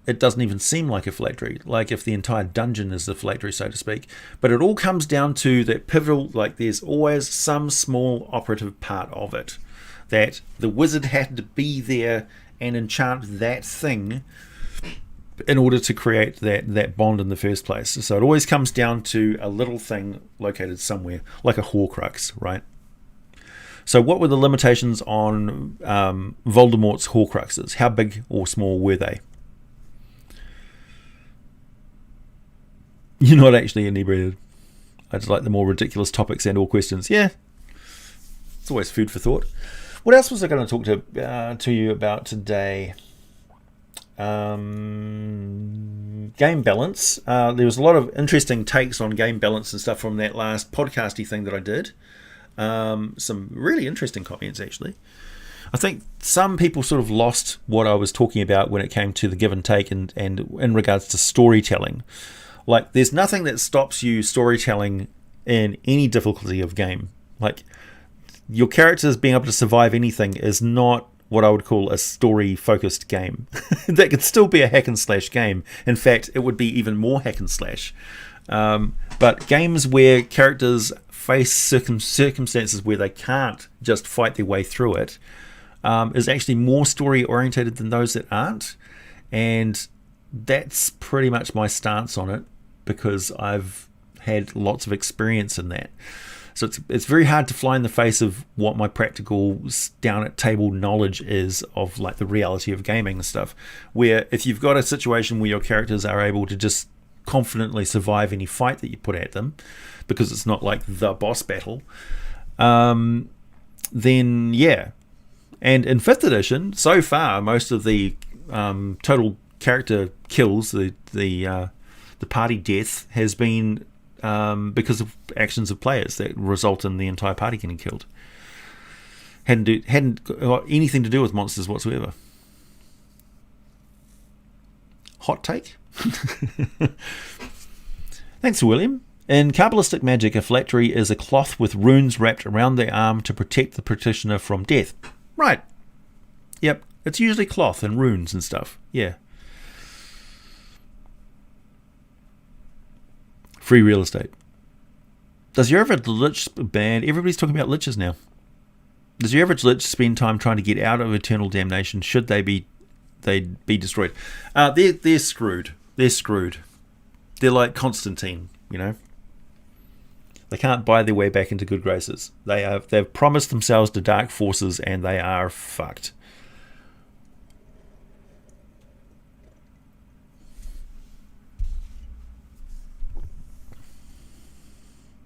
it doesn't even seem like a phylactery, like if the entire dungeon is the phylactery, so to speak. But it all comes down to that pivotal, like there's always some small operative part of it, that the wizard had to be there and enchant that thing in order to create that bond in the first place. So it always comes down to a little thing located somewhere, like a Horcrux, right? So what were the limitations on Voldemort's Horcruxes? How big or small were they? You're not actually inebriated. I just like the more ridiculous topics and all questions. Yeah, it's always food for thought. What else was I going to talk to you about today? Game balance. There was a lot of interesting takes on game balance and stuff from that last podcasty thing that I did. Some really interesting comments, actually. I think some people sort of lost what I was talking about when it came to the give and take and in regards to storytelling. Like, there's nothing that stops you storytelling in any difficulty of game. Like, your characters being able to survive anything is not what I would call a story-focused game. That could still be a hack-and-slash game. In fact, it would be even more hack-and-slash. But games where characters face circumstances where they can't just fight their way through it is actually more story-orientated than those that aren't. And that's pretty much my stance on it, because I've had lots of experience in that. So it's very hard to fly in the face of what my practical down at table knowledge is of like the reality of gaming and stuff, where if you've got a situation where your characters are able to just confidently survive any fight that you put at them, because it's not like the boss battle, then yeah. And in 5th edition, so far, most of the total character kills, the party death, has been because of actions of players that result in the entire party getting killed. Hadn't got anything to do with monsters whatsoever. Hot take? Thanks, William. In Kabbalistic magic, a phylactery is a cloth with runes wrapped around the arm to protect the practitioner from death. Right. Yep. It's usually cloth and runes and stuff. Yeah. Free real estate. Does your average lich band... Everybody's talking about liches now. Does your average lich spend time trying to get out of eternal damnation? Should they be they'd be destroyed. They're screwed. They're screwed. They're like Constantine, you know. They can't buy their way back into good graces. They've promised themselves to dark forces, and they are fucked.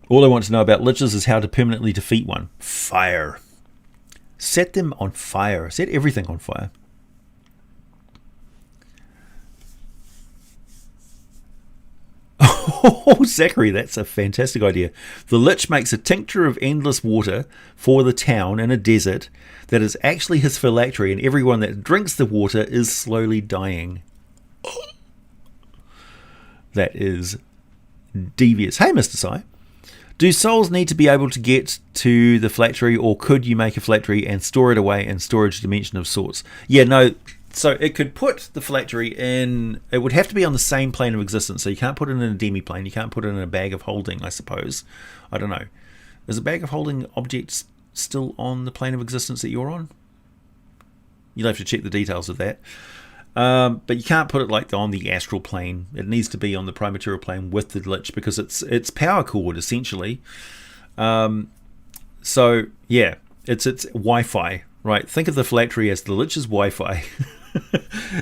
All I want to know about liches is how to permanently defeat one. Fire. Set them on fire. Set everything on fire. Oh, Zachary, that's a fantastic idea. The Lich makes a tincture of endless water for the town in a desert that is actually his phylactery, and everyone that drinks the water is slowly dying. That is devious. Hey, Mr. Sai. Do souls need to be able to get to the phylactery, or could you make a phylactery and store it away in storage dimension of sorts? Yeah, no. So it could put the phylactery in. It would have to be on the same plane of existence. So you can't put it in a demi-plane. You can't put it in a bag of holding, I suppose. I don't know. Is a bag of holding objects still on the plane of existence that you're on? You'll have to check the details of that. But you can't put it like on the astral plane. It needs to be on the prime-material plane with the Lich, because it's power cooled essentially. So yeah, it's Wi-Fi, right? Think of the phylactery as the Lich's Wi-Fi,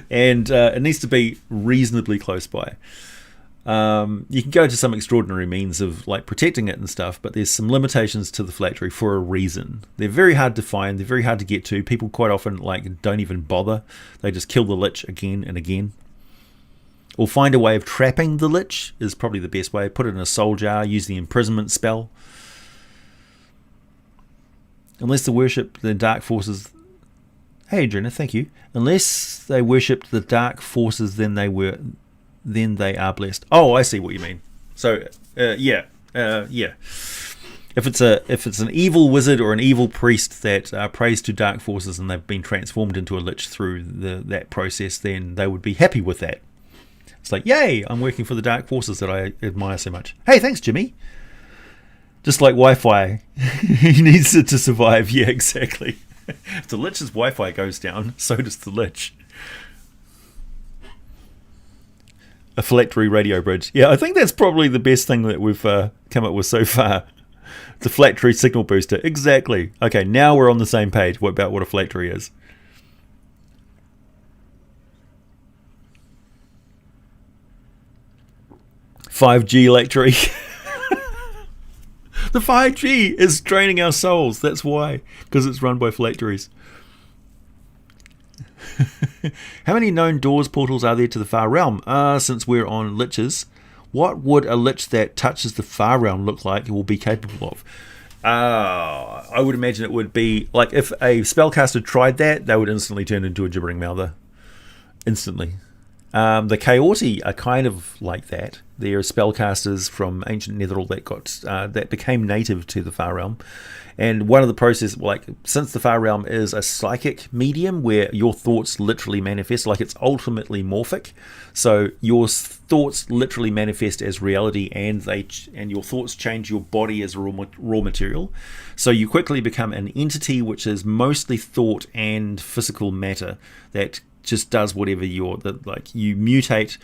and it needs to be reasonably close by. You can go to some extraordinary means of like protecting it and stuff, but there's some limitations to the phylactery for a reason. They're very hard to find. They're very hard to get to. People quite often like don't even bother. They just kill the Lich again and again. Or find a way of trapping the Lich is probably the best way. Put it in a soul jar. Use the imprisonment spell. Unless they worship the dark forces. Hey, Adriana, thank you. Unless they worshipped the dark forces, then they are blessed. Oh, I see what you mean. So, yeah. If it's an evil wizard or an evil priest that prays to dark forces and they've been transformed into a Lich through that process, then they would be happy with that. It's like, yay, I'm working for the dark forces that I admire so much. Hey, thanks, Jimmy. Just like Wi-Fi, he needs it to survive. Yeah, exactly. If the Lich's Wi-Fi goes down, so does the Lich. A phylactery radio bridge. Yeah, I think that's probably the best thing that we've come up with so far. The phylactery signal booster. Exactly. Okay, now we're on the same page about what a phylactery is. "5G phylactery." The 5G is draining our souls. That's why. Because it's run by phylacteries. How many known doors portals are there to the far realm? Since we're on liches, what would a lich that touches the far realm look like? It will be capable of. I would imagine it would be like if a spellcaster tried that, they would instantly turn into a gibbering mouther. Instantly. The Chaoti are kind of like that. They're spellcasters from ancient Netheril that became native to the Far Realm. And one of the processes, like, since the Far Realm is a psychic medium where your thoughts literally manifest, like it's ultimately morphic, so your thoughts literally manifest as reality, and your thoughts change your body as raw material. So you quickly become an entity which is mostly thought and physical matter that just does whatever you mutate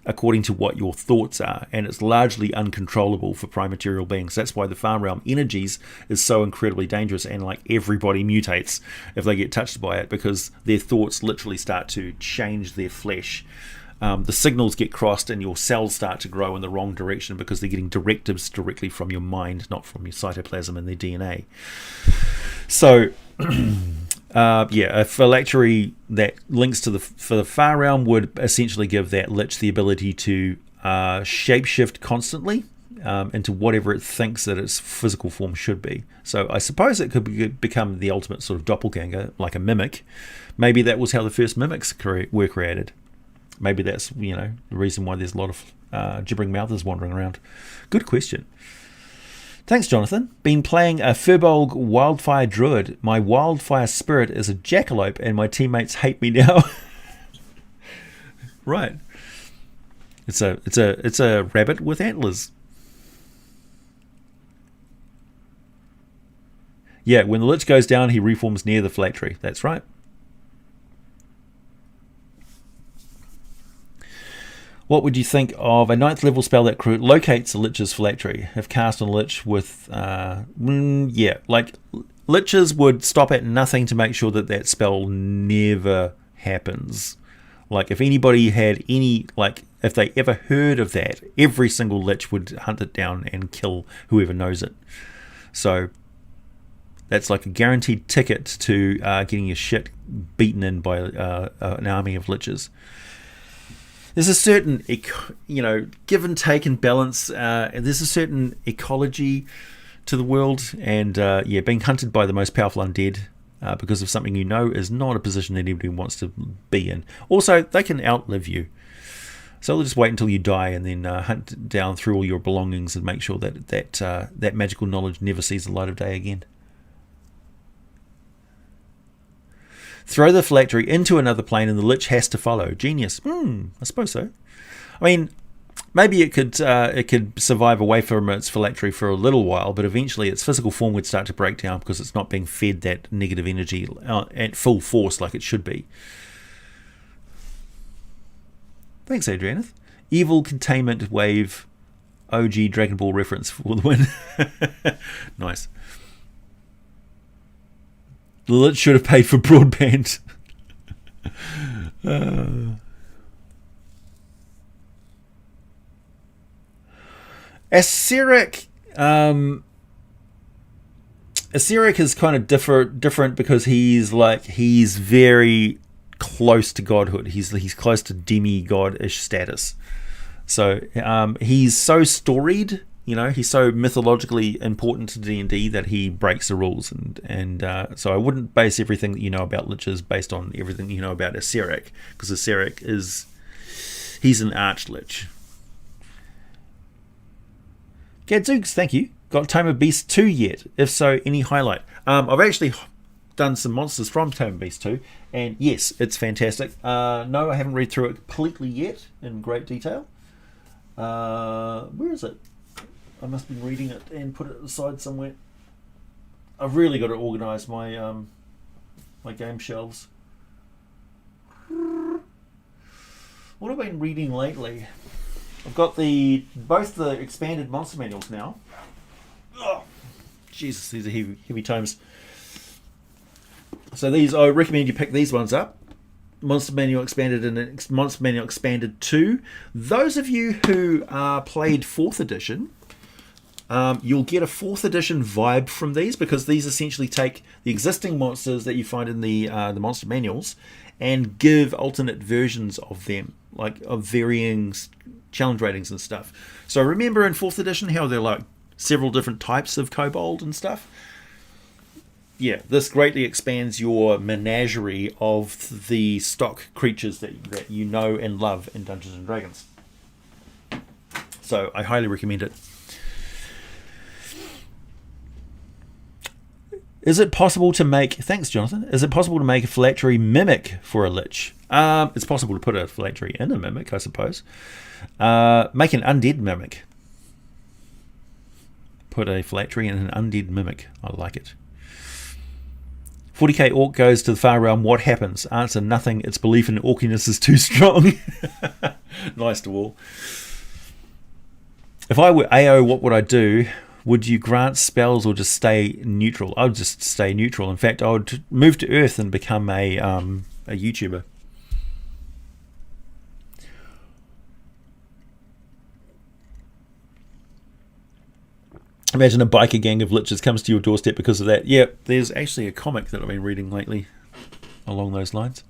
according to what your thoughts are, and it's largely uncontrollable for prime material beings. That's why the Far Realm energies is so incredibly dangerous, and like everybody mutates if they get touched by it, because their thoughts literally start to change their flesh. The signals get crossed and your cells start to grow in the wrong direction because they're getting directives directly from your mind, not from your cytoplasm and their DNA. So a phylactery that links to for the Far Realm would essentially give that Lich the ability to shapeshift constantly into whatever it thinks that its physical form should be. So I suppose it could become the ultimate sort of doppelganger, like a mimic. Maybe that was how the first mimics were created. Maybe that's the reason why there's a lot of gibbering mouthers wandering around. Good question. Thanks, Jonathan. Been playing a Firbolg Wildfire Druid. My Wildfire Spirit is a jackalope, and my teammates hate me now. Right. It's a rabbit with antlers. Yeah, when the Lich goes down, he reforms near the phylactery. That's right. What would you think of a 9th level spell that locates a lich's phylactery? If cast on a lich with... yeah, like liches would stop at nothing to make sure that that spell never happens. Like if anybody had any... Like if they ever heard of that, every single lich would hunt it down and kill whoever knows it. So that's like a guaranteed ticket to getting your shit beaten in by an army of liches. There's a certain, give and take and balance. There's a certain ecology to the world, and being hunted by the most powerful undead because of something is not a position that anybody wants to be in. Also, they can outlive you, so they'll just wait until you die and then hunt down through all your belongings and make sure that magical knowledge never sees the light of day again. Throw the phylactery into another plane and the lich has to follow. Genius. I suppose so. I mean, maybe it could survive away from its phylactery for a little while, but eventually its physical form would start to break down because it's not being fed that negative energy at full force like it should be. Thanks, Adrianeth. Evil Containment Wave OG Dragon Ball reference for the win. Nice. The lich should have paid for broadband. Aseric is kind of different because he's very close to godhood. He's close to demigod-ish status. So he's so storied. He's so mythologically important to D&D that he breaks the rules, and so I wouldn't base everything that you know about liches based on everything you know about Aseric, because Aseric he's an arch-lich. Gadzooks, thank you. Got Tome of Beast 2 yet? If so, any highlight? I've actually done some monsters from Tome of Beast 2, and yes, it's fantastic. No, I haven't read through it completely yet in great detail. Where is it? I must have been reading it and put it aside somewhere. I've really got to organise my my game shelves. What have I been reading lately? I've got both the expanded monster manuals now. Oh, Jesus, these are heavy tomes. So I recommend you pick these ones up. Monster Manual Expanded and Monster Manual Expanded 2. Those of you who played 4th edition, you'll get a 4th edition vibe from these, because these essentially take the existing monsters that you find in the monster manuals and give alternate versions of them, like of varying challenge ratings and stuff. So remember in 4th edition how they're like several different types of kobold and stuff? Yeah, this greatly expands your menagerie of the stock creatures that you know and love in Dungeons and Dragons. So I highly recommend it. Is it possible to make... Thanks, Jonathan. Is it possible to make a phylactery mimic for a lich? It's possible to put a phylactery in a mimic, I suppose. Make an undead mimic. Put a phylactery in an undead mimic. I like it. 40k orc goes to the far realm. What happens? Answer: nothing. Its belief in orkiness is too strong. Nice to all. If I were AO, what would I do? Would you grant spells or just stay neutral? I would just stay neutral. In fact, I would move to Earth and become a YouTuber. Imagine a biker gang of liches comes to your doorstep because of that. Yeah, there's actually a comic that I've been reading lately along those lines.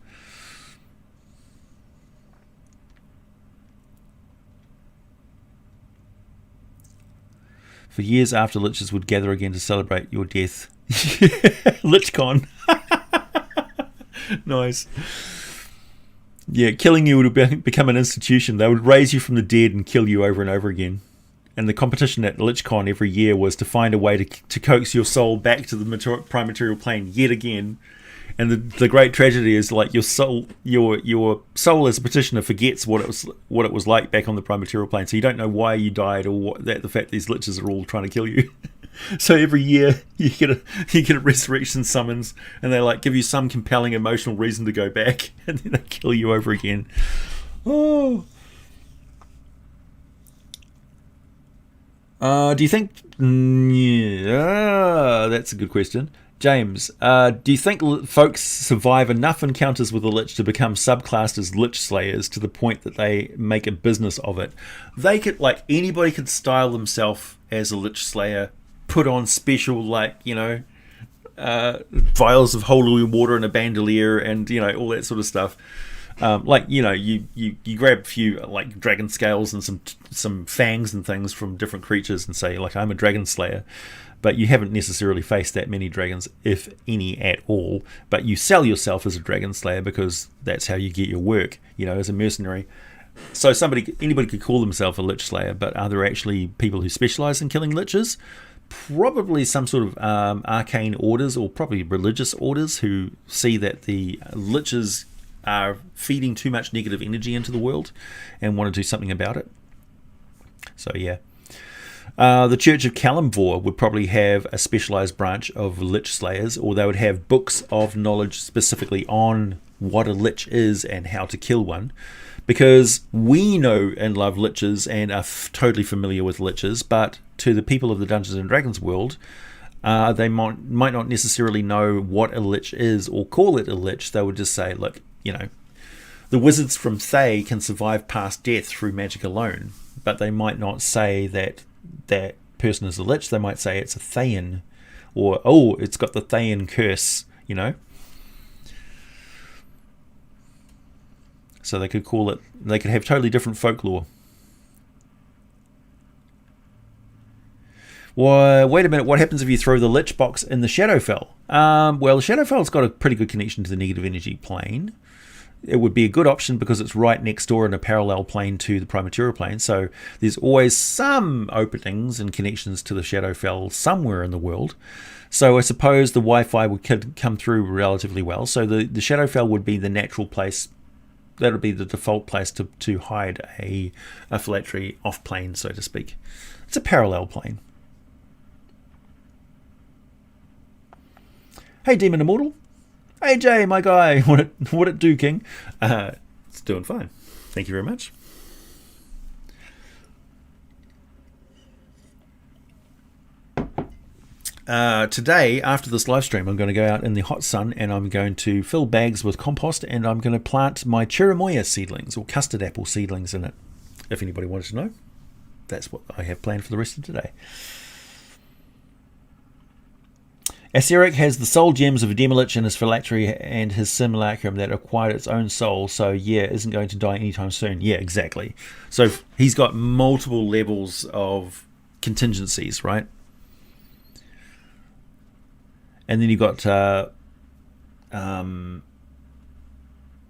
For years after, liches would gather again to celebrate your death. LichCon. Nice. Yeah, killing you would become an institution. They would raise you from the dead and kill you over and over again. And the competition at LichCon every year was to find a way to coax your soul back to the prime material plane yet again. And the great tragedy is, like, your soul as a petitioner forgets what it was like back on the prime material plane. So you don't know why you died, or the fact these liches are all trying to kill you. So every year you get a resurrection summons, and they like give you some compelling emotional reason to go back, and then they kill you over again. Oh. Do you think... Yeah, that's a good question. James, do you think folks survive enough encounters with the Lich to become subclassed as Lich Slayers to the point that they make a business of it? They could, like, anybody could style themselves as a Lich Slayer, put on special, like, vials of holy water and a bandolier and, all that sort of stuff. You grab a few like dragon scales and some fangs and things from different creatures and say, like, I'm a dragon slayer, but you haven't necessarily faced that many dragons, if any at all. But you sell yourself as a dragon slayer because that's how you get your work, as a mercenary. So anybody could call themselves a Lich Slayer, but are there actually people who specialize in killing liches? Probably some sort of arcane orders, or probably religious orders, who see that the liches are feeding too much negative energy into the world and want to do something about it. So yeah. The Church of Kalimvor would probably have a specialized branch of Lich Slayers, or they would have books of knowledge specifically on what a Lich is and how to kill one, because we know and love Liches and are totally familiar with Liches, but to the people of the Dungeons and Dragons world, they might not necessarily know what a Lich is or call it a Lich. They would just say, look, the wizards from Thay can survive past death through magic alone, but they might not say that that person is a Lich. They might say it's a Thayan, or, oh, it's got the Thayan curse, So they could call it, they could have totally different folklore. Well, wait a minute, what happens if you throw the Lich box in the Shadowfell? Well, the Shadowfell's got a pretty good connection to the negative energy plane. It would be a good option because it's right next door in a parallel plane to the Primatura plane, so there's always some openings and connections to the Shadowfell somewhere in the world. So I suppose the Wi-Fi would come through relatively well, so the Shadowfell would be the natural place. That would be the default place to hide a phylactery off plane, so to speak. It's a parallel plane. Hey, Demon Immortal. Hey, Jay, my guy. What it do, King? It's doing fine. Thank you very much. Today, after this live stream, I'm going to go out in the hot sun and I'm going to fill bags with compost and I'm going to plant my cherimoya seedlings or custard apple seedlings in it. If anybody wanted to know, that's what I have planned for the rest of today. Aceric has the soul gems of a Demolich in his phylactery and his simulacrum that acquired its own soul, so yeah, isn't going to die anytime soon. Yeah, exactly. So he's got multiple levels of contingencies, right? And then you've got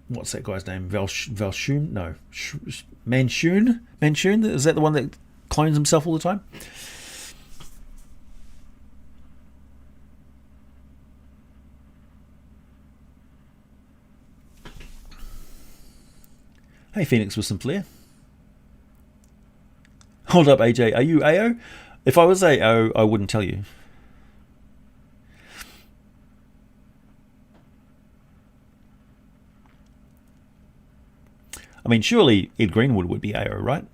what's that guy's name? Valshun? No, Manshun? Manshun? Is that the one that clones himself all the time? Hey, Phoenix with some flair. Hold up, AJ. Are you AO? If I was AO, I wouldn't tell you. I mean, surely Ed Greenwood would be AO, right?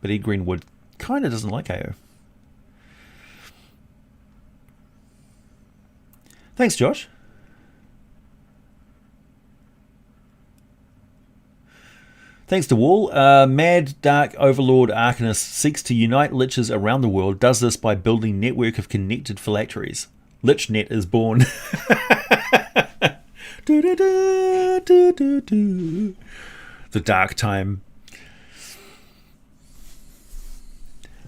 But Ed Greenwood kind of doesn't like AO. Thanks, Josh. Thanks to Wall. Mad Dark Overlord Arcanist seeks to unite liches around the world, does this by building network of connected phylacteries. LichNet is born. The dark time.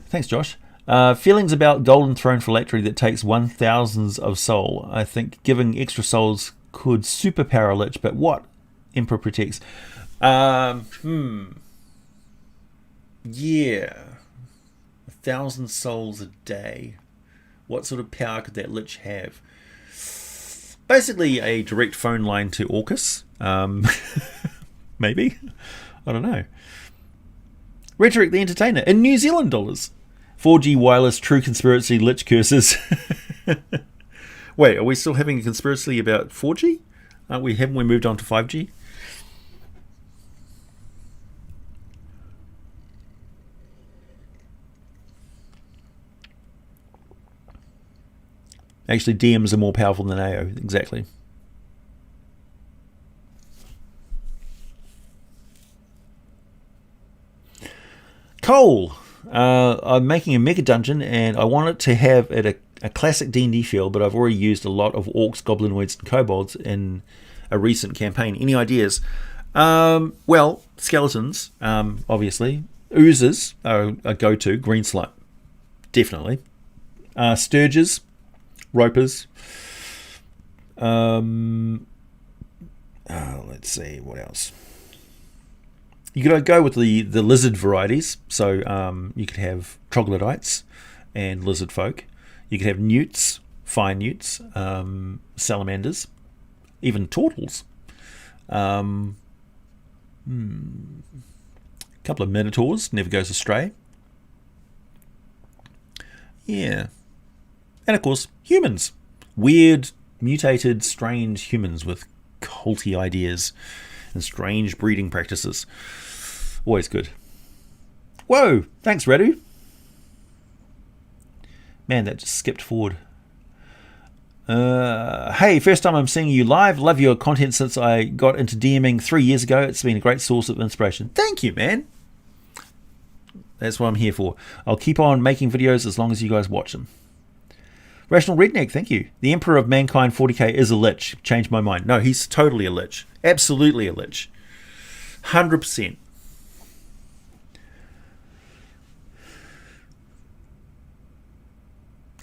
Thanks, Josh. Feelings about Golden Throne Phylactery that takes 1,000s of soul. I think giving extra souls could superpower Lich, but what? Emperor protects. Yeah. 1,000 souls a day. What sort of power could that Lich have? Basically a direct phone line to Orcus. Maybe. I don't know. Rhetoric the Entertainer in New Zealand dollars. 4G wireless true conspiracy Lich curses. Wait, are we still having a conspiracy about 4G? Haven't we moved on to 5G? Actually, DMs are more powerful than AO. Exactly. Cole, I'm making a mega dungeon and I want it to have a classic D&D feel, but I've already used a lot of orcs, goblinoids, and kobolds in a recent campaign. Any ideas? Well, skeletons, obviously. Oozes are a go-to. Green slime, definitely. Sturges, ropers. Let's see, what else? You could go with the lizard varieties. So you could have troglodytes and lizard folk. You could have newts, fire newts, salamanders, even turtles. A couple of minotaurs, never goes astray. Yeah. And of course, humans. Weird, mutated, strange humans with culty ideas and strange breeding practices. Always good. Whoa! Thanks, Redu. Man, that just skipped forward. Hey, first time I'm seeing you live. Love your content since I got into DMing 3 years ago. It's been a great source of inspiration. Thank you, man. That's what I'm here for. I'll keep on making videos as long as you guys watch them. Rational Redneck, thank you. The Emperor of Mankind 40k is a lich. Changed my mind. No, he's totally a lich. Absolutely a lich. 100%.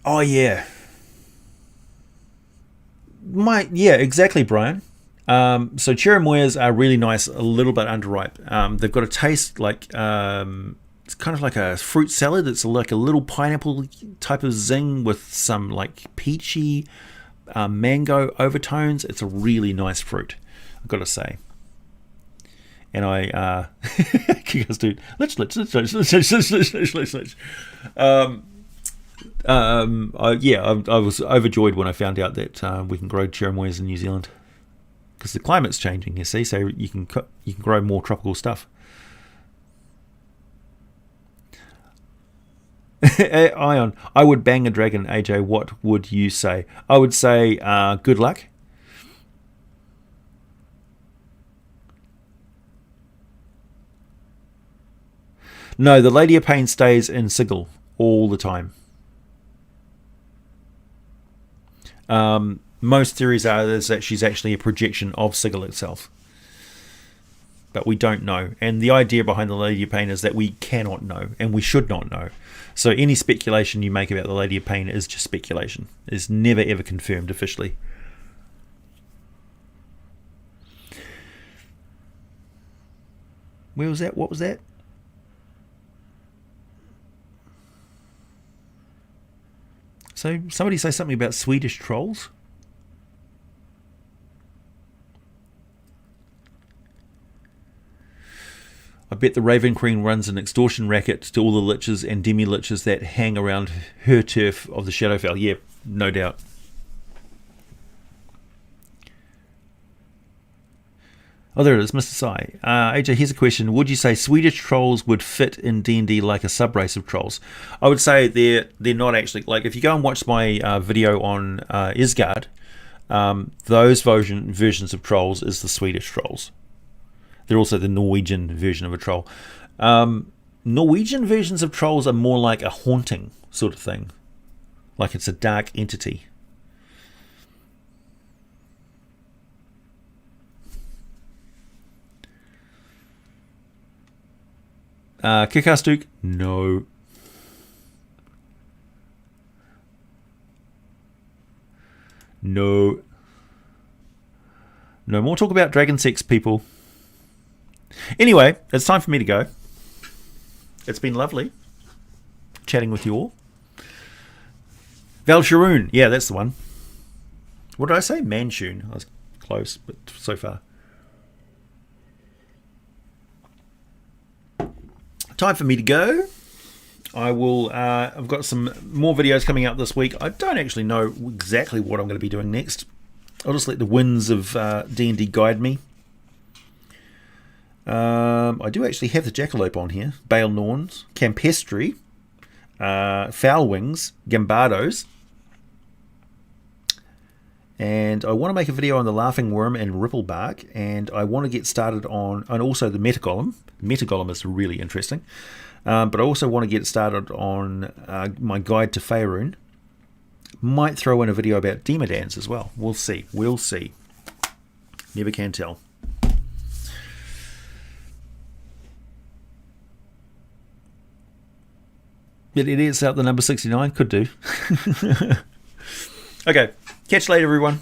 Oh, yeah. Yeah, exactly, Brian. So cherimoyas are really nice, a little bit underripe. They've got a taste like it's kind of like a fruit salad. It's like a little pineapple type of zing with some like peachy mango overtones. It's a really nice fruit, I've got to say. And I you guys do lich. I was overjoyed when I found out that we can grow cherimoyas in New Zealand because the climate's changing. You see, so you can grow more tropical stuff. Ion, I would bang a dragon. AJ, what would you say? I would say good luck. No, the Lady of Pain stays in Sigil all the time. Most theories are that she's actually a projection of Sigil itself. But we don't know. And the idea behind the Lady of Pain is that we cannot know, and we should not know. So any speculation you make about the Lady of Pain is just speculation. It's never ever confirmed officially. Where was that? What was that? So somebody say something about Swedish trolls? I bet the Raven Queen runs an extortion racket to all the liches and demi-liches that hang around her turf of the Shadowfell. Yeah, no doubt. Oh, there it is, Mr. Sai. AJ, here's a question. Would you say Swedish trolls would fit in D&D like a sub-race of trolls? I would say they're not actually. Like, if you go and watch my video on Isgard, those versions of trolls is the Swedish trolls. They're also the Norwegian version of a troll. Norwegian versions of trolls are more like a haunting sort of thing. Like it's a dark entity. Kick-ass Duke? No. No. No more talk about dragon sex, people. Anyway, it's time for me to go. It's been lovely chatting with you all. Valsharoon. Yeah, that's the one. What did I say? Manchun. I was close, but so far. Time for me to go. I've got some more videos coming out this week. I don't actually know exactly what I'm going to be doing next. I'll just let the winds of D&D guide me. I do actually have the Jackalope on here. Bale Norns, Campestri, Foul Wings, Gambados. and I want to make a video on the Laughing Worm and Ripplebark, and I want to get started on, and also the Metagolem. Metagolem is really interesting, but I also want to get started on my guide to Faerun. Might throw in a video about Demodans as well. We'll see. We'll see. Never can tell. It edits out the number 69. Could do. Okay. Catch you later, everyone.